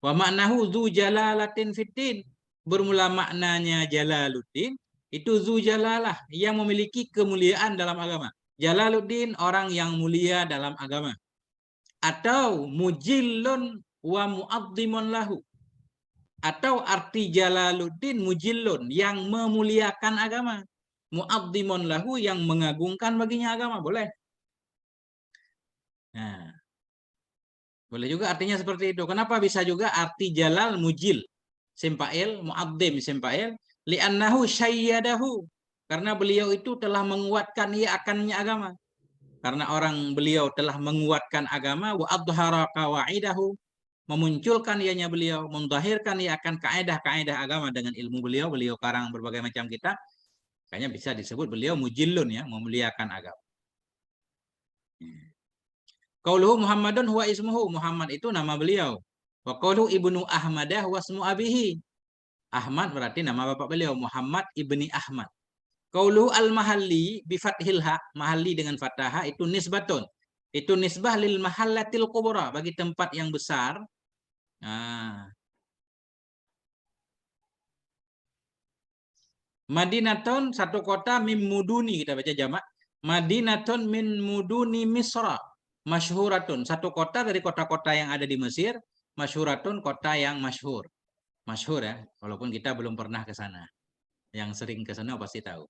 Wa maknahu dzu jalalatin fiddin. Bermula maknanya Jalaluddin itu zu jalalah, yang memiliki kemuliaan dalam agama. Jalaluddin orang yang mulia dalam agama. Atau mujillun wa mu'addimun lahu. Atau arti Jalaluddin mujillun, yang memuliakan agama. Mu'addimun lahu, yang mengagungkan baginya agama. Boleh. Nah, boleh juga artinya seperti itu. Kenapa bisa juga arti Jalal mujil? Simpail, mu'addim simpail, Li'annahu syayyadahu. Karena beliau itu telah menguatkan ia akannya agama. Karena beliau telah menguatkan agama, wa adhara qawaidahu, memunculkan ianya beliau, mendahirkan ia akan kaedah-kaedah agama dengan ilmu beliau. Beliau karang berbagai macam kitab. Makanya bisa disebut beliau mujillun, ya, memuliakan agama. Qauluhu Muhammadun huwa ismuhu. Muhammad itu nama beliau. Wa qauluhu Ibnu Ahmadah wa ismu abihi. Ahmad berarti nama bapak beliau, Muhammad ibni Ahmad. Qauluhu al-mahalli bi fathil ha, mahalli dengan fathah itu nisbatun. Itu nisbah lil mahallatil kubra, bagi tempat yang besar. Nah. Madinatun satu kota min muduni, kita baca jamak. Madinatun min muduni Misra. Masyhuratun satu kota dari kota-kota yang ada di Mesir. Masyhuratun kota yang masyhur. Masyhur, ya, walaupun kita belum pernah ke sana. Yang sering ke sana pasti tahu.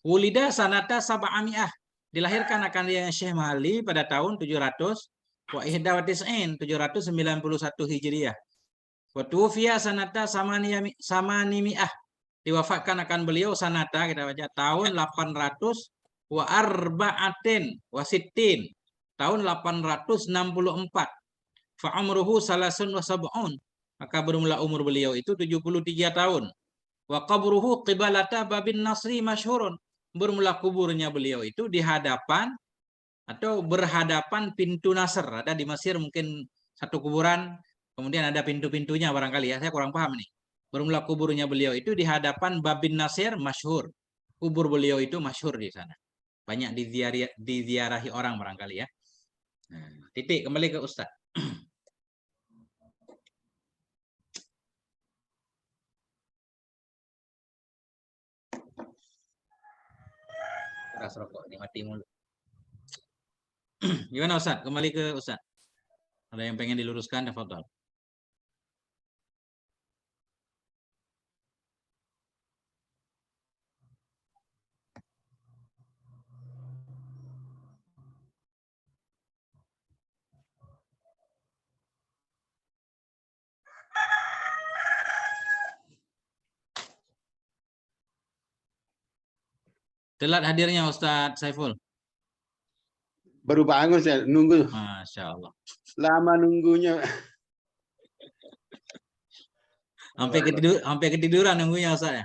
Wulida sanata sab'ami'ah. Dilahirkan akan dia Syekh Mahalli pada tahun 700 wa ihda wa tis'in, 791 Hijriah. Wa tuwfiya sanata samanimi'ah. Diwafatkan akan beliau sanata, kita baca tahun 800 wa arba'atin wa sittin, tahun 864. Fa umruhu salasun wa sab'un. Maka bermula umur beliau itu 73 tahun. Wa qabruhu qibalata babin nasri masyhurun. Bermula kuburnya beliau itu di hadapan atau berhadapan pintu Nasr. Ada di Mesir mungkin satu kuburan, kemudian ada pintu-pintunya barangkali, ya, saya kurang paham nih. Bermula kuburnya beliau itu di hadapan Babin Nasir masyhur. Kubur beliau itu masyhur di sana. Banyak diziarahi orang barangkali, ya. Nah, titik, kembali ke Ustaz. Keras rokok ini, mati mulu. Gimana Ustaz? Kembali ke Ustaz. Ada yang pengen diluruskan, tafadhol. Telat hadirnya Ustaz Saiful. Baru bangun saya nunggu. Masya Allah. Lama nunggunya. Sampai ketiduran nunggunya Ustaz, ya.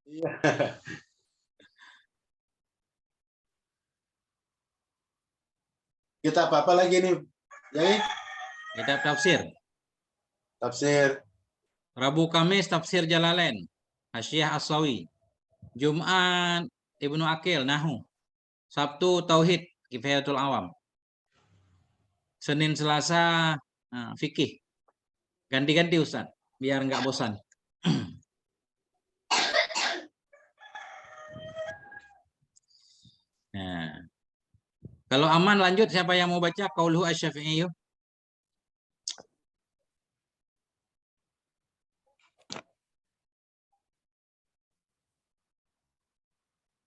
Iya. Kita apa lagi nih? Yai? Kitab tafsir. Tafsir. Rabu Kamis tafsir Jalalain. Hasyiah As-Sawi. Jumat Ibnu Aqil Nahu. Sabtu Tauhid Kifayatul Awam. Senin Selasa fikih. Ganti-ganti Ustaz, biar nggak bosan. Nah, kalau aman lanjut, siapa yang mau baca Qauluhu Asy-Syafi'i?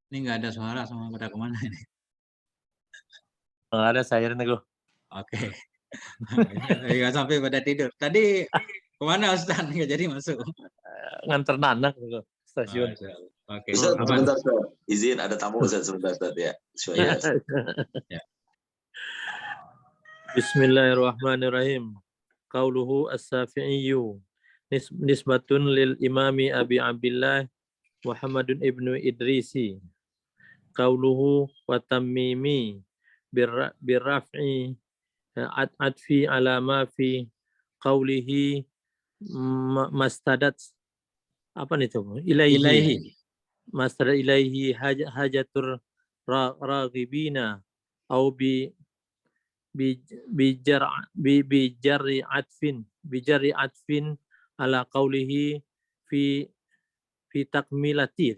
Ini nggak ada suara, semua pada kemana ini? Nggak ada, saya nego. Oke. Nggak sampai pada tidur. Tadi kemana Ustaz? Nggak jadi masuk. Nganter anak ke stasiun. Oke. Ustaz, sebentar, Ustaz. Izin, ada tamu Ustaz, sebentar, Ustaz, ya. Ya. Bismillahirrahmanirrahim. Qauluhu as-Syafi'iyyu nisbatun lil imami Abi Abdillah Muhammadun ibnu Idrisi. Qauluhu wa tammimi birraf'i atfi ala ma fi qaulihi mastadat apa nih tuh ilaihi mastadat ilaihi hajatur raghibina au bijari atfin ala qaulihi fi takmilati,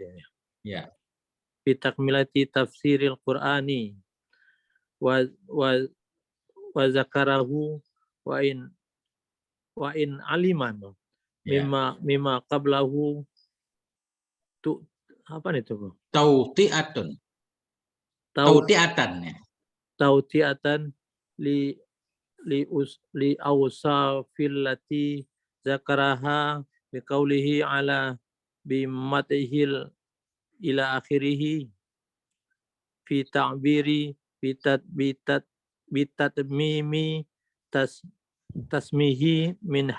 ya, fi takmilati tafsiril Qur'ani wa zakarahu wa in aliman mimma qablahu tu apa nih tuh? Tauti'atan ya. Tauti'atan li awsafil lati zakaraha biqaulihi ala bimatihil ila akhirih fi ta'biri bitatmimi tasmihi min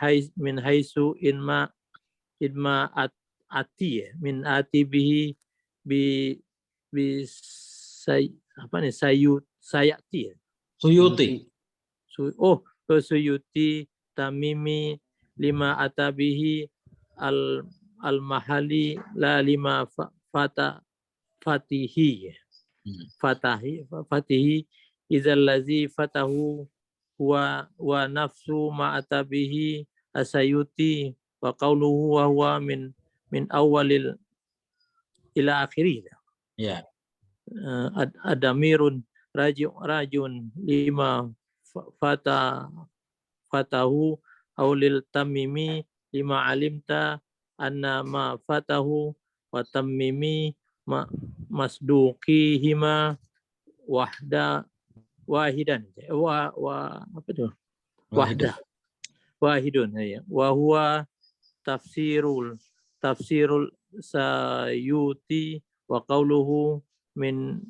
haisu inma min ati bihi sayati ya? Suyuti. Suyuti tamimi lima atabihi al mahali la lima fatihi idzal ladzi fatahu wa nafsu ma atabihi asayuti wa qawluhu wa huwa min awalil ila akhirih. Ya. Adamirun rajun lima fatahu aulil tamimi lima alimta anna ma fatahu wa tamimi masduqihima wahidan wahidun ya wa huwa tafsirul sayuti wa qawluhu min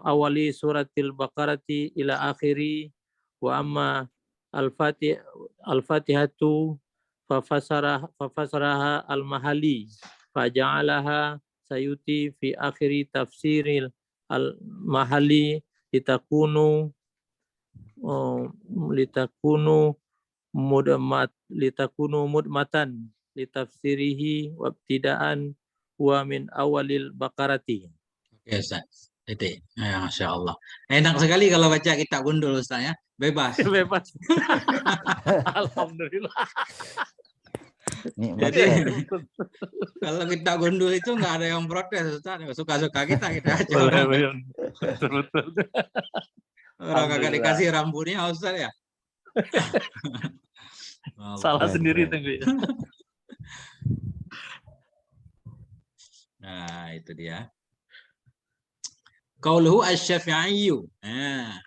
awali suratil baqarati ila akhiri wa amma al-fatihatu fafasaraha al-mahali faja'alaha sayuti fi akhiri tafsiril al-mahali litakunu mudmatan litafsirihi wabtidaan wa min awalil baqarati. Oke, Ustaz. Itu. Ya, Masya Allah. Enak sekali kalau baca kitab gundul, Ustaz ya. Bebas. Bebas. Alhamdulillah. Jadi kalau kita gundul itu nggak ada yang protes, Ustaz. Suka-suka kita aja. Betul. Orang kagak dikasih rambutnya, Ustaz ya. Salah sendiri tuh. Nah, itu dia. Qauluhu asy-Syafi'iyyu.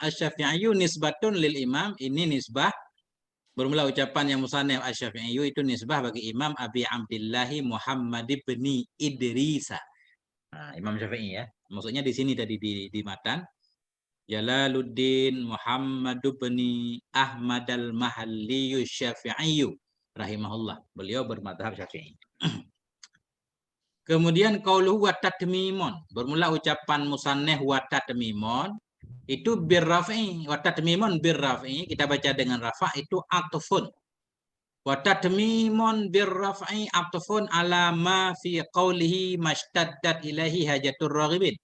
Asy-Syafi'iyyu nisbatun lil imam, ini nisbah bermula ucapan yang musannif asy-Syafi'iyyu itu nisbah bagi Imam Abi Abdillah Muhammad bin Idrisa. Nah, Imam Syafi'i ya. Maksudnya di sini tadi di matan Jalaluddin Muhammad bin Ahmad al-Mahalli Syafi'iyyu rahimahullah. Beliau bermadzhab Syafi'i. Kemudian qauluhu wa tatmimun, bermula ucapan musannif wa tatmimun itu birraf'i, wa tatmimun birraf'i, kita baca dengan rafa itu atfun. Wa tatmimun birraf'i atfun ala ma fi qaulihi mashtaddat ilahi hajatur raghibin.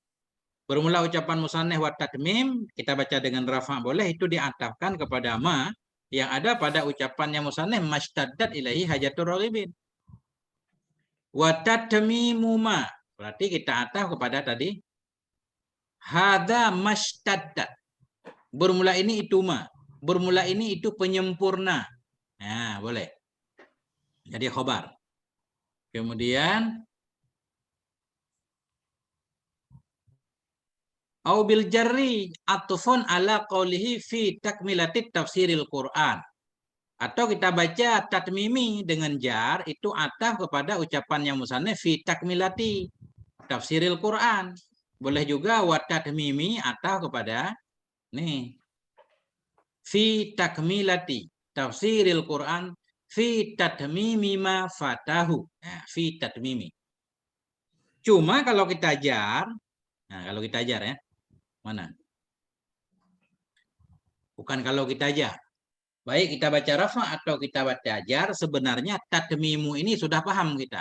Bermula ucapan musannif wa tatmim, kita baca dengan rafa boleh, itu diatafkan kepada ma yang ada pada ucapannya musannif mashtaddat ilahi hajatur raghibin. Wa tatmimu ma, berarti kita ataf kepada tadi hadza mashtaddat. Bermula ini itu ma, bermula ini itu penyempurna. Nah, boleh. Jadi khobar. Kemudian au bil jarri atfun ala qaulihi fi takmilatit tafsiril Qur'an. Atau kita baca tatmimi dengan jar itu ataf kepada ucapannya musannif fi takmilati tafsiril Quran. Boleh juga wa tatmimi ataf kepada nih fi takmilati tafsiril Quran fi tatmimi ma fatahu. Nah, fi tatmimi. Cuma kalau kita jar, nah kalau kita jar ya. Mana? Bukan kalau kita jar. Baik kita baca rafa atau kita baca jar, sebenarnya tatmimu ini sudah paham kita.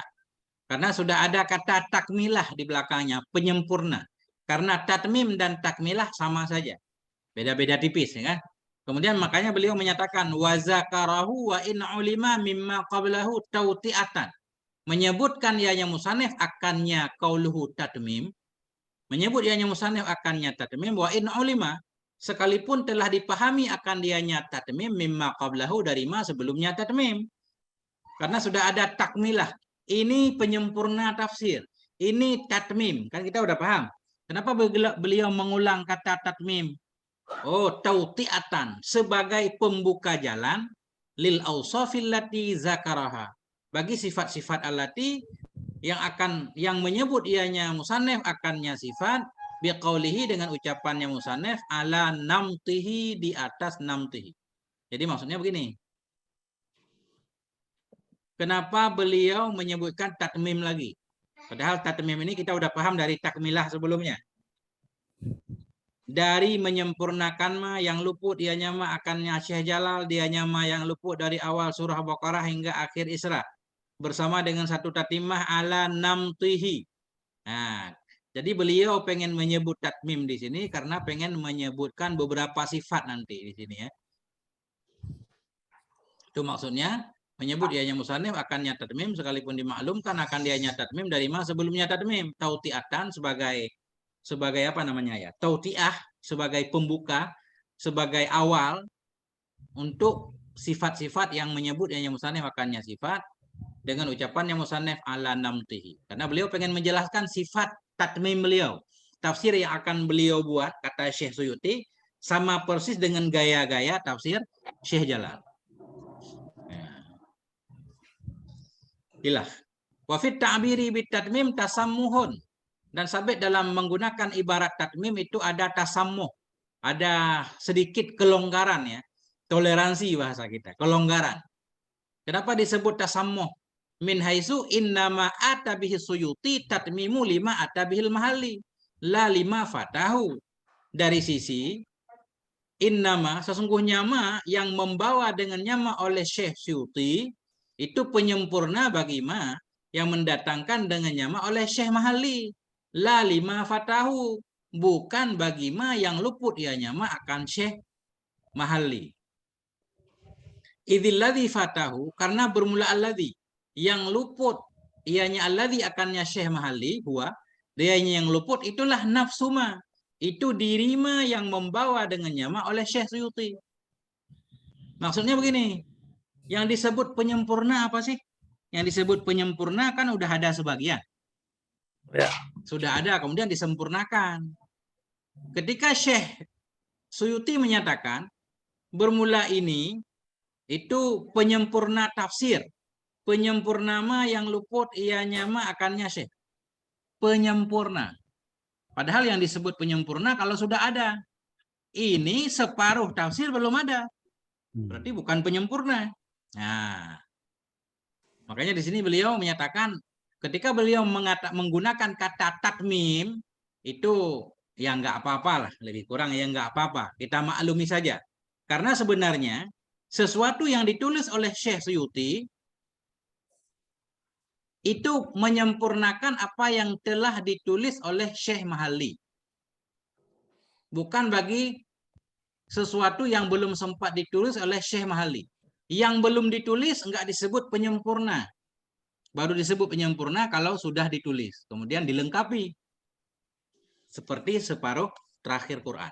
Karena sudah ada kata takmilah di belakangnya, penyempurna. Karena tatmim dan takmilah sama saja. Beda-beda tipis ya kan. Kemudian makanya beliau menyatakan wa zakarahu wa in ulima mimma qablahu tauti'atan. Menyebutkan ianya musannif akannya qauluhu tatmim. Menyebut ianya musannif akannya tatmim wa in ulima, sekalipun telah dipahami akan dianya tatmim mimma qablahu dari ma sebelumnya tatmim. Karena sudah ada takmilah. Ini penyempurna tafsir. Ini tatmim. Kan kita udah paham. Kenapa beliau mengulang kata tatmim? Oh, tauti'atan, sebagai pembuka jalan lil ausafil lati zakaraha. Bagi sifat-sifat allati yang menyebut ianya musannif akannya sifat biqaulihi dengan ucapannya musannif ala namtihi, di atas namtihi. Jadi maksudnya begini. Kenapa beliau menyebutkan tatmim lagi? Padahal tatmim ini kita udah paham dari takmilah sebelumnya. Dari menyempurnakan mah yang luput ianya mah akannya Syekh Jalal, dianya mah yang luput dari awal surah Baqarah hingga akhir Isra. Bersama dengan satu tatimah ala namtihi. Nah, jadi beliau pengen menyebut tatmim di sini karena pengen menyebutkan beberapa sifat nanti di sini ya. Itu maksudnya menyebut ianya musannif akannya tatmim sekalipun dimaklumkan akan dianya tatmim dari mana sebelumnya tatmim. Tauti'atan sebagai apa namanya ya? Tauti'ah sebagai pembuka, sebagai awal untuk sifat-sifat yang menyebut ianya musannif akannya sifat dengan ucapannya musannif ala namtihi. Karena beliau pengen menjelaskan sifat tatmim beliau. Tafsir yang akan beliau buat kata Syekh Suyuti sama persis dengan gaya-gaya tafsir Syekh Jalal. Ilah. Wa fit ta'biri bit tatmim tasammuhun. Dan sabit dalam menggunakan ibarat tatmim itu ada tasammuh. Ada sedikit kelonggaran ya. Toleransi bahasa kita, kelonggaran. Kenapa disebut tasammuh? Min haitsu innama atabihi Suyuti tatmimu lima atabihil mahalli. La lima fatahu. Dari sisi innama sesungguhnya ma yang membawa dengannya ma oleh Syekh Suyuti itu penyempurna bagi ma yang mendatangkan dengannya ma oleh Syekh Mahalli. La lima fatahu, bukan bagi ma yang luput ianya ma akan Syekh Mahalli. Idzil ladzi fatahu, karena bermula alladzi, yang luput ianya alladzi akannya Syekh Mahalli, huwa dianya yang luput itulah nafsu ma, itu diri ma yang membawa dengannya ma oleh Syekh Suyuti. Maksudnya begini, yang disebut penyempurna apa sih? Yang disebut penyempurna kan udah ada sebagian. Ya. Sudah ada, kemudian disempurnakan. Ketika Syekh Suyuti menyatakan, bermula ini, itu penyempurna tafsir. Penyempurna ma yang luput ianya ma akannya Syekh. Penyempurna. Padahal yang disebut penyempurna kalau sudah ada. Ini separuh tafsir belum ada. Berarti bukan penyempurna. Nah, makanya di sini beliau menyatakan ketika beliau menggunakan kata tatmim itu ya nggak apa-apa lah, lebih kurang ya nggak apa-apa. Kita maklumi saja. Karena sebenarnya sesuatu yang ditulis oleh Syekh Suyuti itu menyempurnakan apa yang telah ditulis oleh Syekh Mahalli. Bukan bagi sesuatu yang belum sempat ditulis oleh Syekh Mahalli. Yang belum ditulis enggak disebut penyempurna. Baru disebut penyempurna kalau sudah ditulis. Kemudian dilengkapi. Seperti separuh terakhir Quran.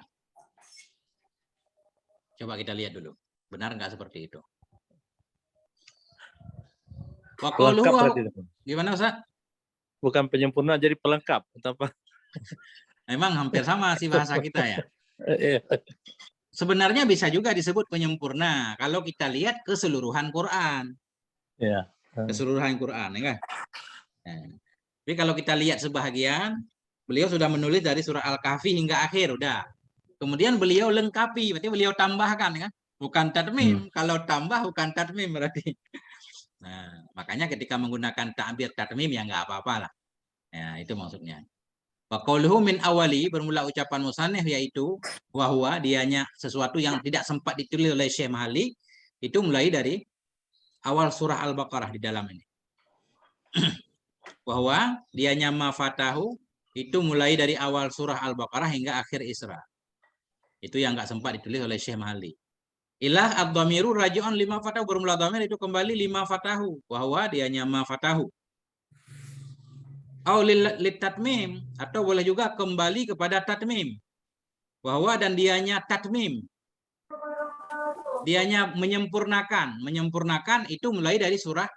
Coba kita lihat dulu. Benar enggak seperti itu? Pelengkap berarti. Gimana Ustaz? Bukan penyempurna, jadi pelengkap. Atau apa? Memang hampir sama sih bahasa kita ya. Sebenarnya bisa juga disebut penyempurna kalau kita lihat keseluruhan Quran. Ya. Keseluruhan Quran, ya kan? Nah, tapi kalau kita lihat sebahagian, beliau sudah menulis dari surah Al-Kahfi hingga akhir, udah. Kemudian beliau lengkapi, berarti beliau tambahkan, ya kan? Bukan tatmim. Kalau tambah bukan tatmim berarti. Nah, makanya ketika menggunakan ta'bir tatmim ya nggak apa-apa lah. Ya, itu maksudnya. Wa qauluhu min awali, bermula ucapan musannif yaitu wahwa, dianya sesuatu yang tidak sempat ditulis oleh Syekh Mahalli, itu mulai dari awal surah Al-Baqarah di dalam ini. Wahwa, dianya ma fatahu, itu mulai dari awal surah Al-Baqarah hingga akhir Isra. Itu yang nggak sempat ditulis oleh Syekh Mahalli. Ilah ad-dhamiru raji'un lima fatahu, bermula dhamir itu kembali lima fatahu. Wahwa, dianya ma fatahu. Au litatmim, atau boleh juga kembali kepada tatmim. Bahwa dan dianya tatmim. Dianya menyempurnakan. Menyempurnakan itu mulai dari surah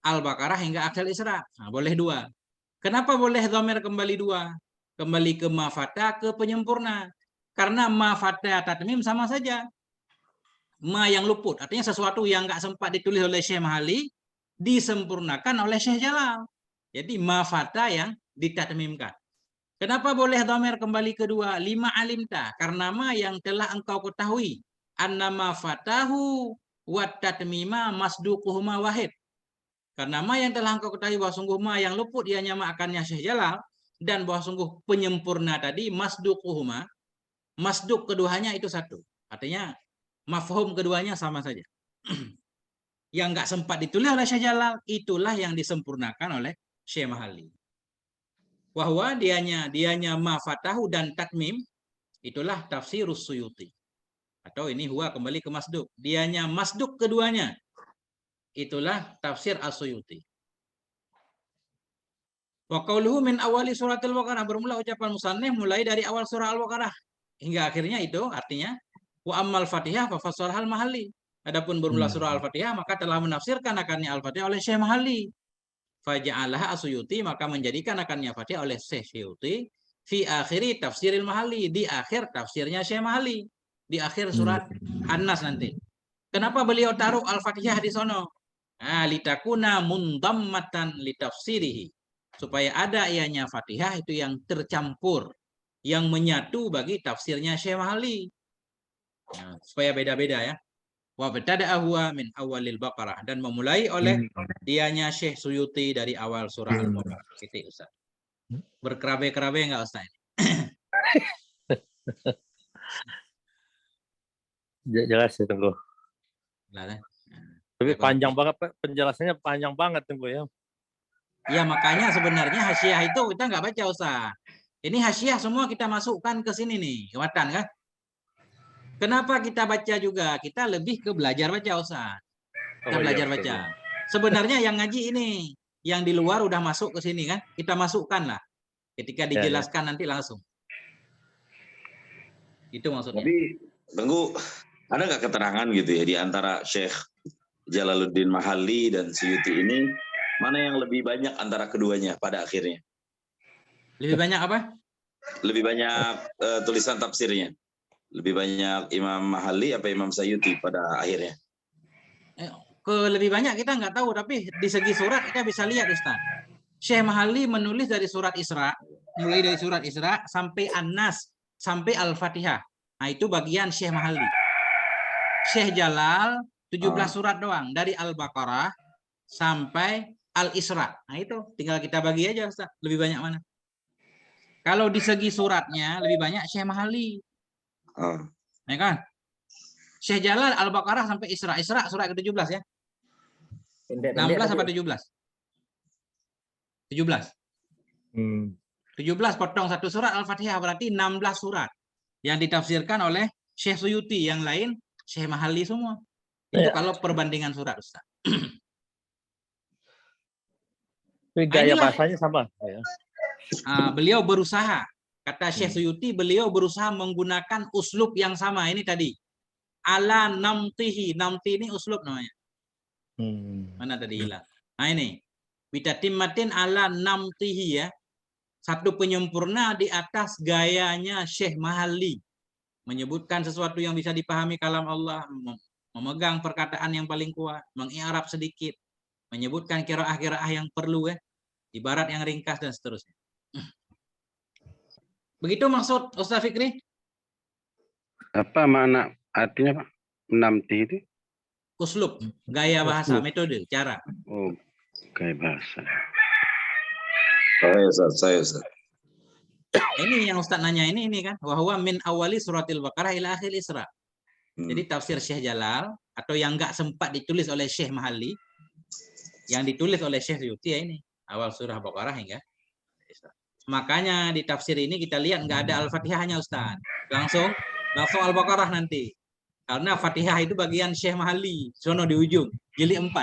Al-Baqarah hingga akhir Isra. Nah, boleh dua. Kenapa boleh dhamir kembali dua? Kembali ke mafata, ke penyempurna. Karena ma fata tatmim sama saja. Ma yang luput, artinya sesuatu yang nggak sempat ditulis oleh Syekh Mahalli disempurnakan oleh Syekh Jalal. Jadi ma fata yang ditatmimkan. Kenapa boleh dhamir kembali kedua? Lima alimta, karena ma yang telah engkau ketahui. Annama fatahu wa tatmima masduquhuma wahid. Karena ma yang telah engkau ketahui bahwa sungguh ma yang luput ianya ma akannya Syekh Jalal, dan bahwa sungguh penyempurna tadi masduquhuma, masduk keduanya itu satu. Artinya mafhum keduanya sama saja. Yang nggak sempat ditulis oleh Syekh Jalal, itulah yang disempurnakan oleh Syekh Mahalli. Wahwa dianya ma fatahu dan tatmim, itulah tafsirus Suyuti. Atau ini huwa kembali ke masduk. Dianya masduk keduanya, itulah tafsir As-Suyuti. Wa qauluhu min awali suratil Baqarah, bermula ucapan musannif mulai dari awal surah Al-Baqarah hingga akhirnya, itu artinya wa ammal Fatihah fa fassarahal Mahalli. Adapun bermula surah Al-Fatihah maka telah menafsirkan akannya Al-Fatihah oleh Syekh Mahalli. Faja'alaha As-Suyuti, maka menjadikan akannya Fatihah oleh Syekh Suyuti fi akhiri tafsiril Mahalli, di akhir tafsirnya Syekh Mahalli, di akhir surat An-Nas nanti. Kenapa beliau taruh Al-Fatihah di sono? Nah, litakuna mundammatan litafsirihi, supaya ada ianya Fatihah itu yang tercampur, yang menyatu bagi tafsirnya Syekh Mahalli. Nah, supaya beda-beda ya. Wa btada'ahu min awalil Baqarah, dan memulai oleh dianya Syekh Suyuti dari awal surah Al-Baqarah. Gitu, Ustaz. Berkerabe-kerabe enggak, Ustaz? Jelas ya Tengku. Nah, Tapi panjang banget, penjelasannya panjang banget Tengku ya. ya makanya sebenarnya hasyiah itu kita nggak baca, Ustaz. Ini hasyiah semua kita masukkan ke sini nih, Watan kan? Kenapa kita baca juga? Kita lebih ke belajar baca, Ustaz. Kita belajar baca. Sebenarnya yang ngaji ini, yang di luar udah masuk ke sini kan? Kita masukkan lah. Ketika dijelaskan nanti langsung. Itu maksudnya. Tapi Tengku, ada nggak keterangan gitu ya di antara Syekh Jalaluddin Mahalli dan Suyuti ini, mana yang lebih banyak antara keduanya pada akhirnya? Lebih banyak apa? Lebih banyak tulisan tafsirnya. Lebih banyak Imam Mahalli apa Imam Suyuti pada akhirnya? Lebih banyak kita nggak tahu, tapi di segi surat kita bisa lihat, Ustaz. Syekh Mahalli menulis dari surat Isra, mulai dari surat Isra sampai An-Nas, sampai Al-Fatihah. Nah, itu bagian Syekh Mahalli. Syekh Jalal 17 surat doang, dari Al-Baqarah sampai Al-Isra. Nah, itu tinggal kita bagi aja, Ustaz. Lebih banyak mana? Kalau di segi suratnya lebih banyak Syekh Mahalli. Ya kan? Syekh Jalal Al-Baqarah sampai Isra. Isra surat ke-17 ya. 16 sampai 17. 17. 17 potong satu surat Al-Fatihah, berarti 16 surat yang ditafsirkan oleh Syekh Suyuti, yang lain Syekh Mahalli semua. Itu kalau perbandingan surat, Ustaz. Gaya bahasanya sama ya. Beliau berusaha, kata Syekh Suyuti, beliau berusaha menggunakan uslub yang sama ini tadi. Ala namtihi, namti ini uslub namanya. Mana tadi hilang? Nah ini, bitatimmatin ala namtihi ya. Satu penyempurna di atas gayanya Syekh Mahalli. Menyebutkan sesuatu yang bisa dipahami kalam Allah, memegang perkataan yang paling kuat, mengi'rab sedikit, menyebutkan qiraah-qiraah yang perlu ya, ibarat yang ringkas dan seterusnya. Begitu maksud Ustaz Fikri? Apa makna artinya Pak? Namti itu? Uslub, gaya bahasa, metode, cara. Oh, gaya bahasa. Saya Ustaz. Ini yang Ustaz nanya ini kan, bahwa min awali suratil Baqarah ila akhir Isra. Jadi tafsir Syekh Jalal atau yang enggak sempat ditulis oleh Syekh Mahalli, yang ditulis oleh Syekh Suyuti ya ini, awal surah Baqarah hingga Isra. Makanya di tafsir ini kita lihat enggak ada Al-Fatihahnya, Ustaz. Langsung Al-Baqarah nanti. Karena Fatihah itu bagian Syekh Mahalli, sono di ujung, jilid 4.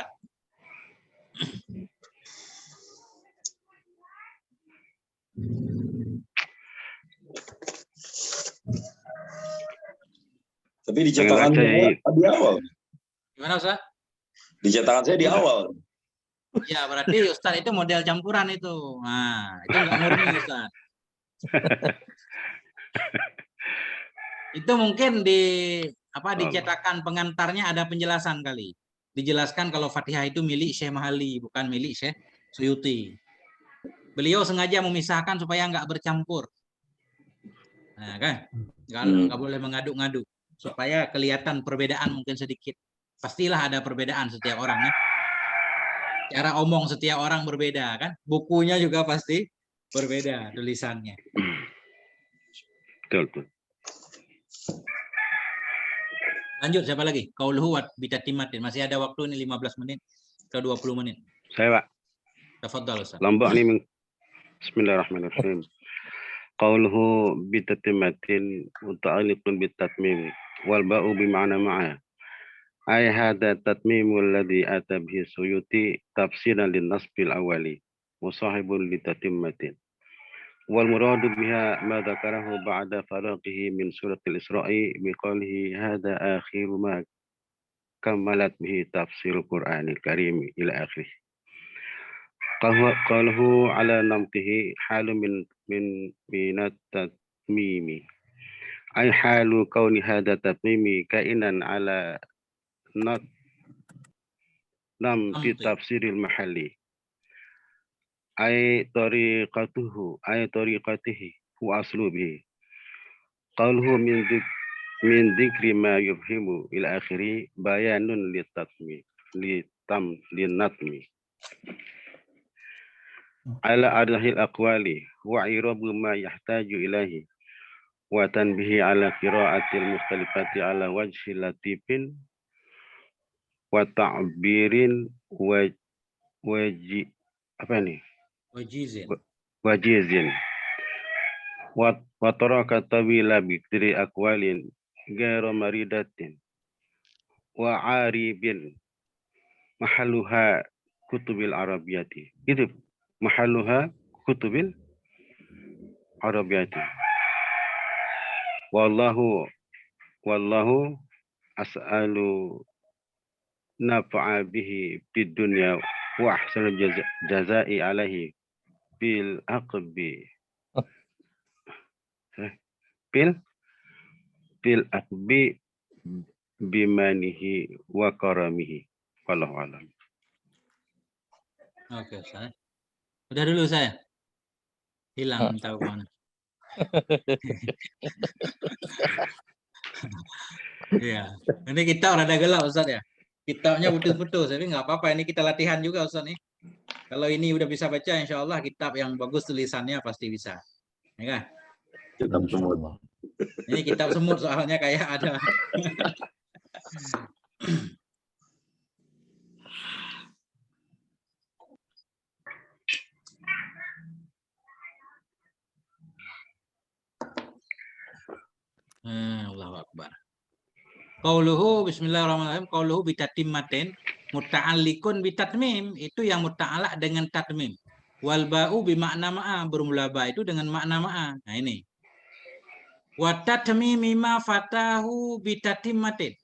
Tapi di cetakan saya di awal. Gimana, Ustaz? Di cetakan saya di awal. Ya, berarti Ustaz itu model campuran itu. Nah, itu enggak murni, Ustaz. Itu mungkin di cetakan pengantarnya ada penjelasan kali. Dijelaskan kalau Fatihah itu milik Syekh Mahali, bukan milik Syekh Suyuti. Beliau sengaja memisahkan supaya nggak bercampur. Nah, kan? Nggak boleh mengaduk-ngaduk. Supaya kelihatan perbedaan mungkin sedikit. Pastilah ada perbedaan setiap orang ya. Cara omong setiap orang berbeda kan. Bukunya juga pasti berbeda tulisannya. Betul. Lanjut siapa lagi? Qauluhu wa bitatimatin. Masih ada waktu ini 15 menit ke 20 menit. Saya Pak. Tafadhal Ustaz. Lombok ini Bismillahirrahmanirrahim. Qauluhu bitatimatin muta'alliqun bitatmim wal ba'u bima'na ma'a. Ay hadha tatmimul ladzi ata bihi Suyuti tafsiran lin nasbil awali musahibun litatimmatin. Wal muradu biha ma dzakarahu ba'da faraghihi min suratil Isra'i biqaulihi hadha akhiru ma kammalat bihi tafsirul Qur'anil Karim ila akhirih. Qaluhu ala namtihi halu min at-tatmimi ay halu kauni hadha tatmimi kainan ala namti tafsiril mahalli ay tariqatihi wa aslubihi. Qaluhu min dhikri ma yufhimu ila akhiri bayanun linatmi ala adahil aqwali wa irabu ma yahtaju ilahi wa tanbihi ala qiraatil mukhtalifati ala wajhi latifin wa ta'birin wajizin wa taraka tawila biqdri aqwalin ghairu maridatin wa aribin mahalluha kutubil arabiyati. Itu mahalluha kutubil arabiyati. Wallahu as'alu nafa'a bihi fid dunya wa ahsanul jazaa'i alaihi bil aqbi bimanihi wa karamihi. Wallahu a'lam. Oke, saya. Udah dulu saya. Hilang tahu kemana. Iya. Ini kita rada gelap Ustaz ya. Kitabnya putus-putus, tapi nggak apa-apa. Ini kita latihan juga Ustaz nih. Kalau ini udah bisa baca, insya Allah kitab yang bagus tulisannya pasti bisa. Ya kan? Kitab semut. Ini kitab semut soalnya kayak ada. Allahu Akbar. Qauluhu bismillahirrahmanirrahim. Qauluhu bitatimmatin muta'alliqun bitatmim, itu yang muta'allaq dengan tatmim. Wal ba'u bimakna ma'a, bermula ba itu dengan makna ma'a. Nah ini. Wa tatmimi ma fatahu bitatimmatin,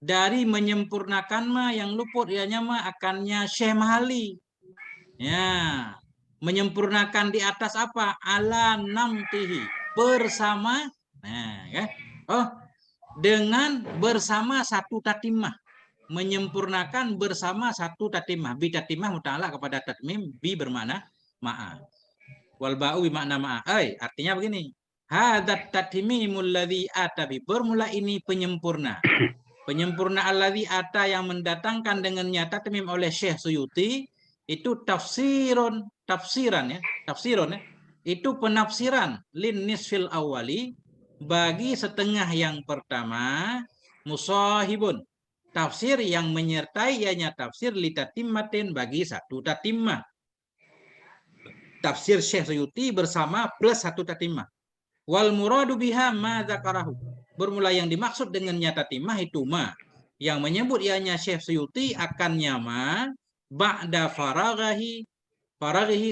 dari menyempurnakan ma yang luput ianya ma akannya Syekh Mahali. Ya, menyempurnakan di atas apa? Ala namtihi, bersama. Nah, ya. Oh, dengan bersama satu tatimah, menyempurnakan bersama satu tatimah. Bi tatimah muta'allaq kepada tatmim, bi bermakna ma'a. Wal ba'u bi makna ma'a. Artinya begini. Hadat tatimimul ladzi ata bi, bermula ini penyempurna. Penyempurna alladzi ata yang mendatangkan dengannya tatmim oleh Syekh Suyuti itu tafsiran ya. Itu penafsiran lin nisfil awali, bagi setengah yang pertama, musahibun, tafsir yang menyertai ianya tafsir litatimmatin, bagi satu tatimah. Tafsir Syekh Suyuti bersama plus satu tatimah. Wal muradu biha ma dzakarahu, bermula yang dimaksud dengannya tatimah itu ma, yang menyebut ianya Syekh Suyuti akannya ma ba'da faraghihi,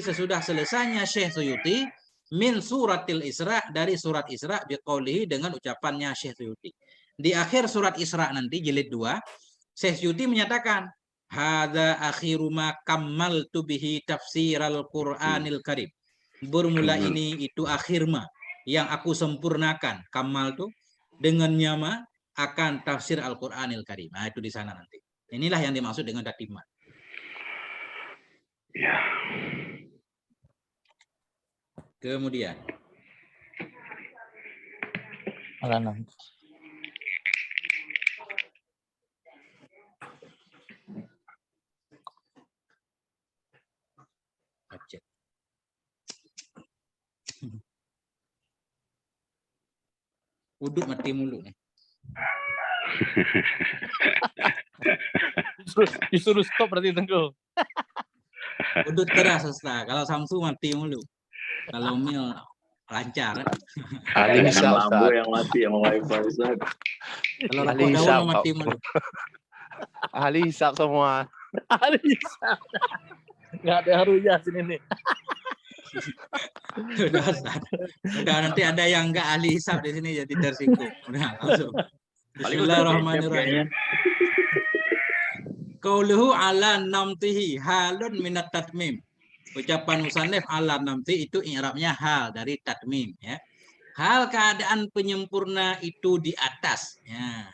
sesudah selesainya Syekh Suyuti min suratil Isra, dari surat Isra biqaulihi, dengan ucapannya Syekh Suyuti. Di akhir surat Isra nanti jilid 2, Syekh Suyuti menyatakan hadza akhiru ma kammaltu bihi tafsiral Qur'anil Karim. Bermula ini itu akhir ma yang aku sempurnakan, kamal tuh dengannya mah akan tafsir Al-Qur'anil Karim. Nah, itu di sana nanti. Inilah yang dimaksud dengan tatimat. Ya. Kemudian Alanam. Acet. Udut mati mulu nih. Disuruh stop berarti Tengku. Udut keras Ustaz. Kalau Samsu mati mulu. Kalau Mil lancar. Ahli Jangan hisab, lampu Ustaz. yang mati sama wifi Ustaz. Kalau Ahli rokok hisab, daun mati kau. mulu. Ahli hisab semua. Ahli hisab. Nggak ada harunya sini nih. Udah, Ustaz. Udah nanti ada yang enggak ahli hisab di sini jadi tersinggung. Udah langsung. Bismillahirrahmanirrahim. Qauluhu ala namtihi halun minat tatmim. Ucapan musannif ala namti itu i'rabnya hal dari tatmim ya. Hal keadaan penyempurna itu di atas ya.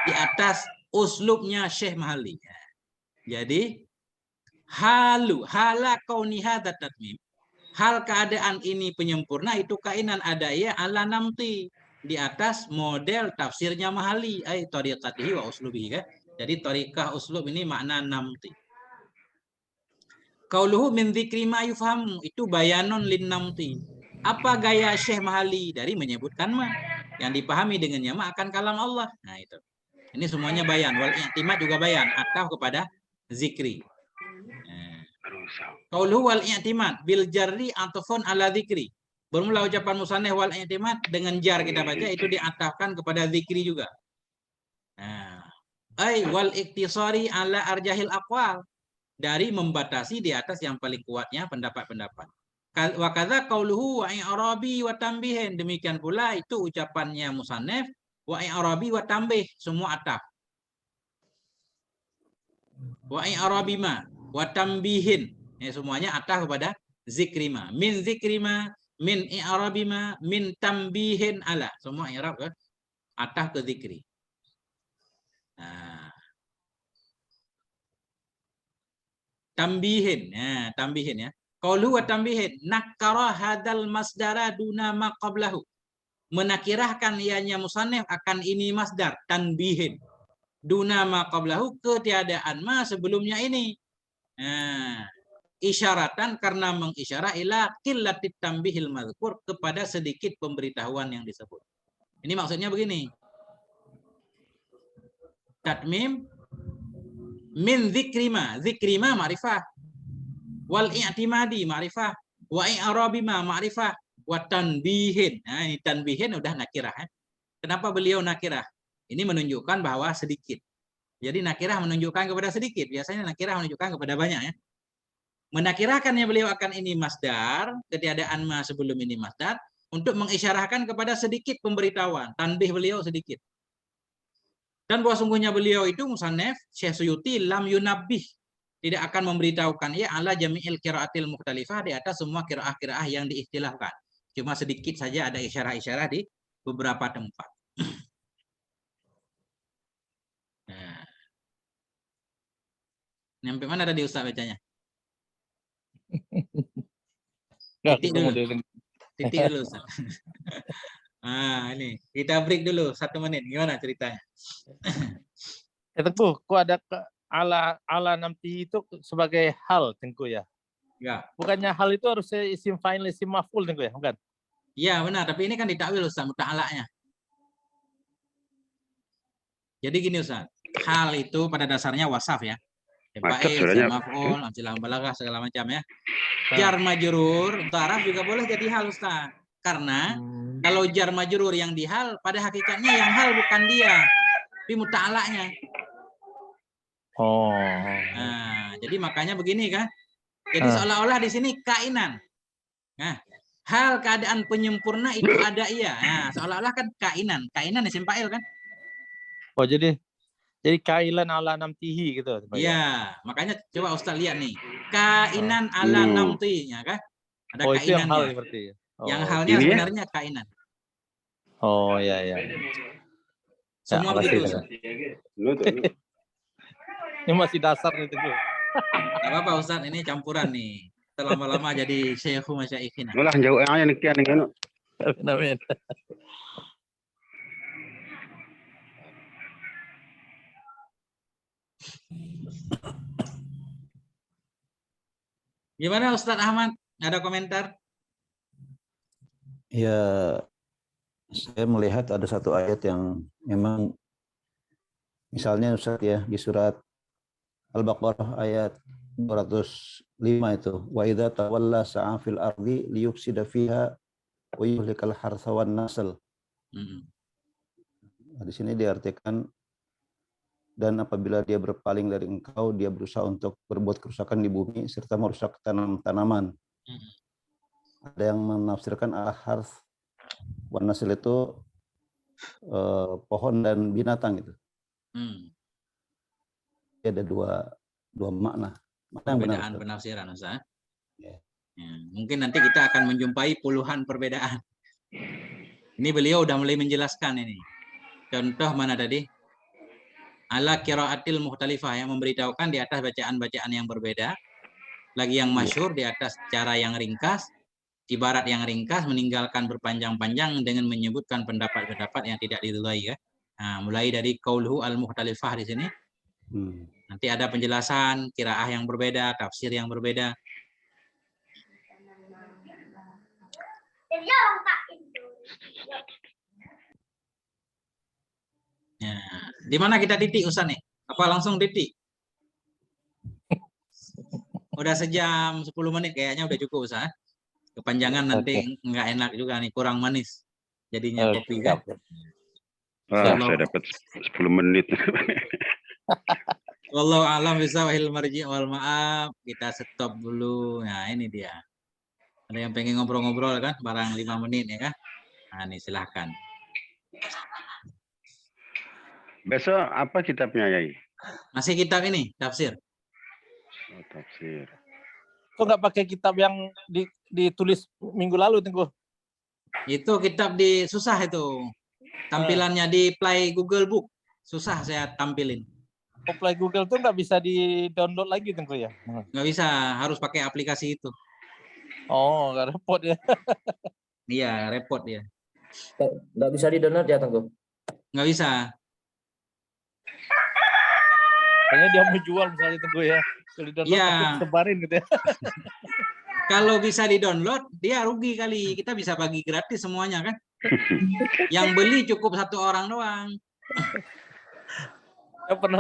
Di atas uslubnya Syekh Mahalli. Ya. Jadi hala kauniha tatmim. Hal keadaan ini penyempurna itu kainan adaya ala namti di atas model tafsirnya Mahalli ai tariqatihi wa uslubihi kan. Jadi tariqah uslub ini makna namti. Qauluhu min dzikri ma yufham itu bayanun lin namti. Apa gaya Syekh Mahalli dari menyebutkan ma yang dipahami dengannya ma akan kalam Allah. Nah itu. Ini semuanya bayan wal i'timad juga bayan atau kepada zikri. Qauluhu wal i'timad bil jarri atafun ala dzikri. Bermula ucapan musannif wal i'timad dengan jar kita baca itu diatafkan kepada zikri juga. Nah, ai wal iktisari ala arjahil aqwal dari membatasi di atas yang paling kuatnya pendapat-pendapat. Wa kadza qauluhu wa i'rabi wa tambihin. Demikian pula itu ucapannya musannif wa i'rabi wa tambih semua ataf. Wa i'rabi ma wa tambihin. Ya, semuanya ataf kepada zikrima. Min zikrima, min i'rabi ma, min tambihin ala. Semua i'rab kan? Ataf ke zikri. Nah. Tambihin, ya, tambihin ya. Qaulu wa tambihin, nakara hadal masdara duna ma qablahu. Menakirahkan ianya musannif akan ini masdar, tanbihin. Duna ma qablahu, ketiadaan ma sebelumnya ini. Nah, isyaratan karena mengisyarah ila qillatit tambihil mazkur kepada sedikit pemberitahuan yang disebut. Ini maksudnya begini. Tatmim min zikrima ma'rifah wal i'timadi ma'rifah wa i'rabi ma ma'rifah wa tanbihin. Nah, ini tanbihin udah nakirah ya. Kenapa beliau nakirah? Ini menunjukkan bahwa sedikit. Jadi nakirah menunjukkan kepada sedikit. Biasanya nakirah menunjukkan kepada banyak ya. Menakirahkannya beliau akan ini masdar, ketiadaan ma sebelum ini masdar untuk mengisyarahkan kepada sedikit pemberitahuan. Tanbih beliau sedikit. Dan bahwa sungguhnya beliau itu musannif Syekh Suyuti lam yunabbih, tidak akan memberitahukan ya ala jami'il qiraatil mukhtalifah di atas semua qiraah-qiraah yang diistilahkan. Cuma sedikit saja ada isyarah-isyarah di beberapa tempat. Nah. Sampai mana tadi Ustaz bacanya? Titik dulu. Titik dulu Ustaz. Nah, ini kita break dulu 1 menit. Gimana ceritanya? Tengku, kok ada ala namti itu sebagai hal Tengku ya? Ya. Bukannya hal itu harus isim fa'il, isim maf'ul Tengku ya, bukan? Iya benar, tapi ini kan ditakwil Ustaz muta'alanya. Jadi gini Ustaz, hal itu pada dasarnya wasaf ya. Fa'il, maf'ul, amsilah balaghah segala macam ya. Jar majrur untuk Arab juga boleh jadi hal Ustaz. Karena kalau jar majrur yang di hal pada hakikatnya yang hal bukan dia, tapi muta'alanya. Oh. Nah, jadi makanya begini kan. Jadi seolah-olah di sini kainan. Nah, hal keadaan penyempurna itu ada iya. Nah, seolah-olah kan kainan isim fa'il kan. Oh, jadi kailan ala namtihi gitu. Iya, makanya coba Ustaz lihat nih. Kainan ala namtihi ya kan? Ada oh, itu yang hal kainannya. seperti. Yang halnya sebenarnya kainan. Oh ya ya. Semua makasih, begitu. Ustaz. Nutuk. Ini masih dasar nih Tengku. Gak apa-apa Ustaz, ini campuran nih. Lama-lama jadi syekhu masyaikhina. Ulah jauh aja nih kian nih. Amin. Gimana Ustaz Ahmad? Ada komentar? Ya, saya melihat ada satu ayat yang memang misalnya Ustaz ya di surat Al-Baqarah ayat 205 itu wa idza tawalla sa'a fil ardi liyufsida fiha wa yuhlikal harsa wan nasl. Nah, di sini diartikan dan apabila dia berpaling dari engkau, dia berusaha untuk berbuat kerusakan di bumi serta merusak tanaman. Ada yang menafsirkan al-harth wan nasl itu pohon dan binatang gitu. Ada dua makna. Mana yang benar? Perbedaan penafsiran Ustaz. Ya. Ya, mungkin nanti kita akan menjumpai puluhan perbedaan. Ini beliau udah mulai menjelaskan ini. Contoh mana tadi? Ala qiraatil mukhtalifah, yang memberitahukan di atas bacaan-bacaan yang berbeda. Lagi yang masyhur di atas cara yang ringkas, ibarat yang ringkas, meninggalkan berpanjang-panjang dengan menyebutkan pendapat-pendapat yang tidak diridhai ya. Nah, mulai dari qauluhu al-mukhtalifah di sini. Nanti ada penjelasan qiraah yang berbeda, tafsir yang berbeda. Ya, di mana kita titik Ustaz nih? Apa langsung titik? Udah sejam 10 menit kayaknya udah cukup Ustaz. Kepanjangan nanti nggak enak juga nih, kurang manis jadinya kopi kan. Saya dapat 10 menit. Wallahu a'lam bishawab marji wal maaf. Kita stop dulu. Nah, ini dia. Ada yang pengen ngobrol-ngobrol kan? Barang 5 menit ya kan? Nah, ini silahkan. Besok apa kitabnya Yai? Masih kitab ini, tafsir. Oh, tafsir. Kok nggak pakai kitab yang ditulis minggu lalu Tengku? Itu kitab susah itu. Tampilannya di Play Google Book. Susah saya tampilin. Play Google tuh nggak bisa di-download lagi Tengku ya? Nggak bisa, harus pakai aplikasi itu. Oh, nggak repot ya? Iya, repot ya. Nggak bisa di-download ya, Tengku? Nggak bisa. Kayaknya dia mau jual misalnya Tengku ya. Kalau di-download tapi sebarin gitu ya. Kalau bisa di-download, dia rugi kali. Kita bisa bagi gratis semuanya kan. Yang beli cukup 1 orang doang. Pernah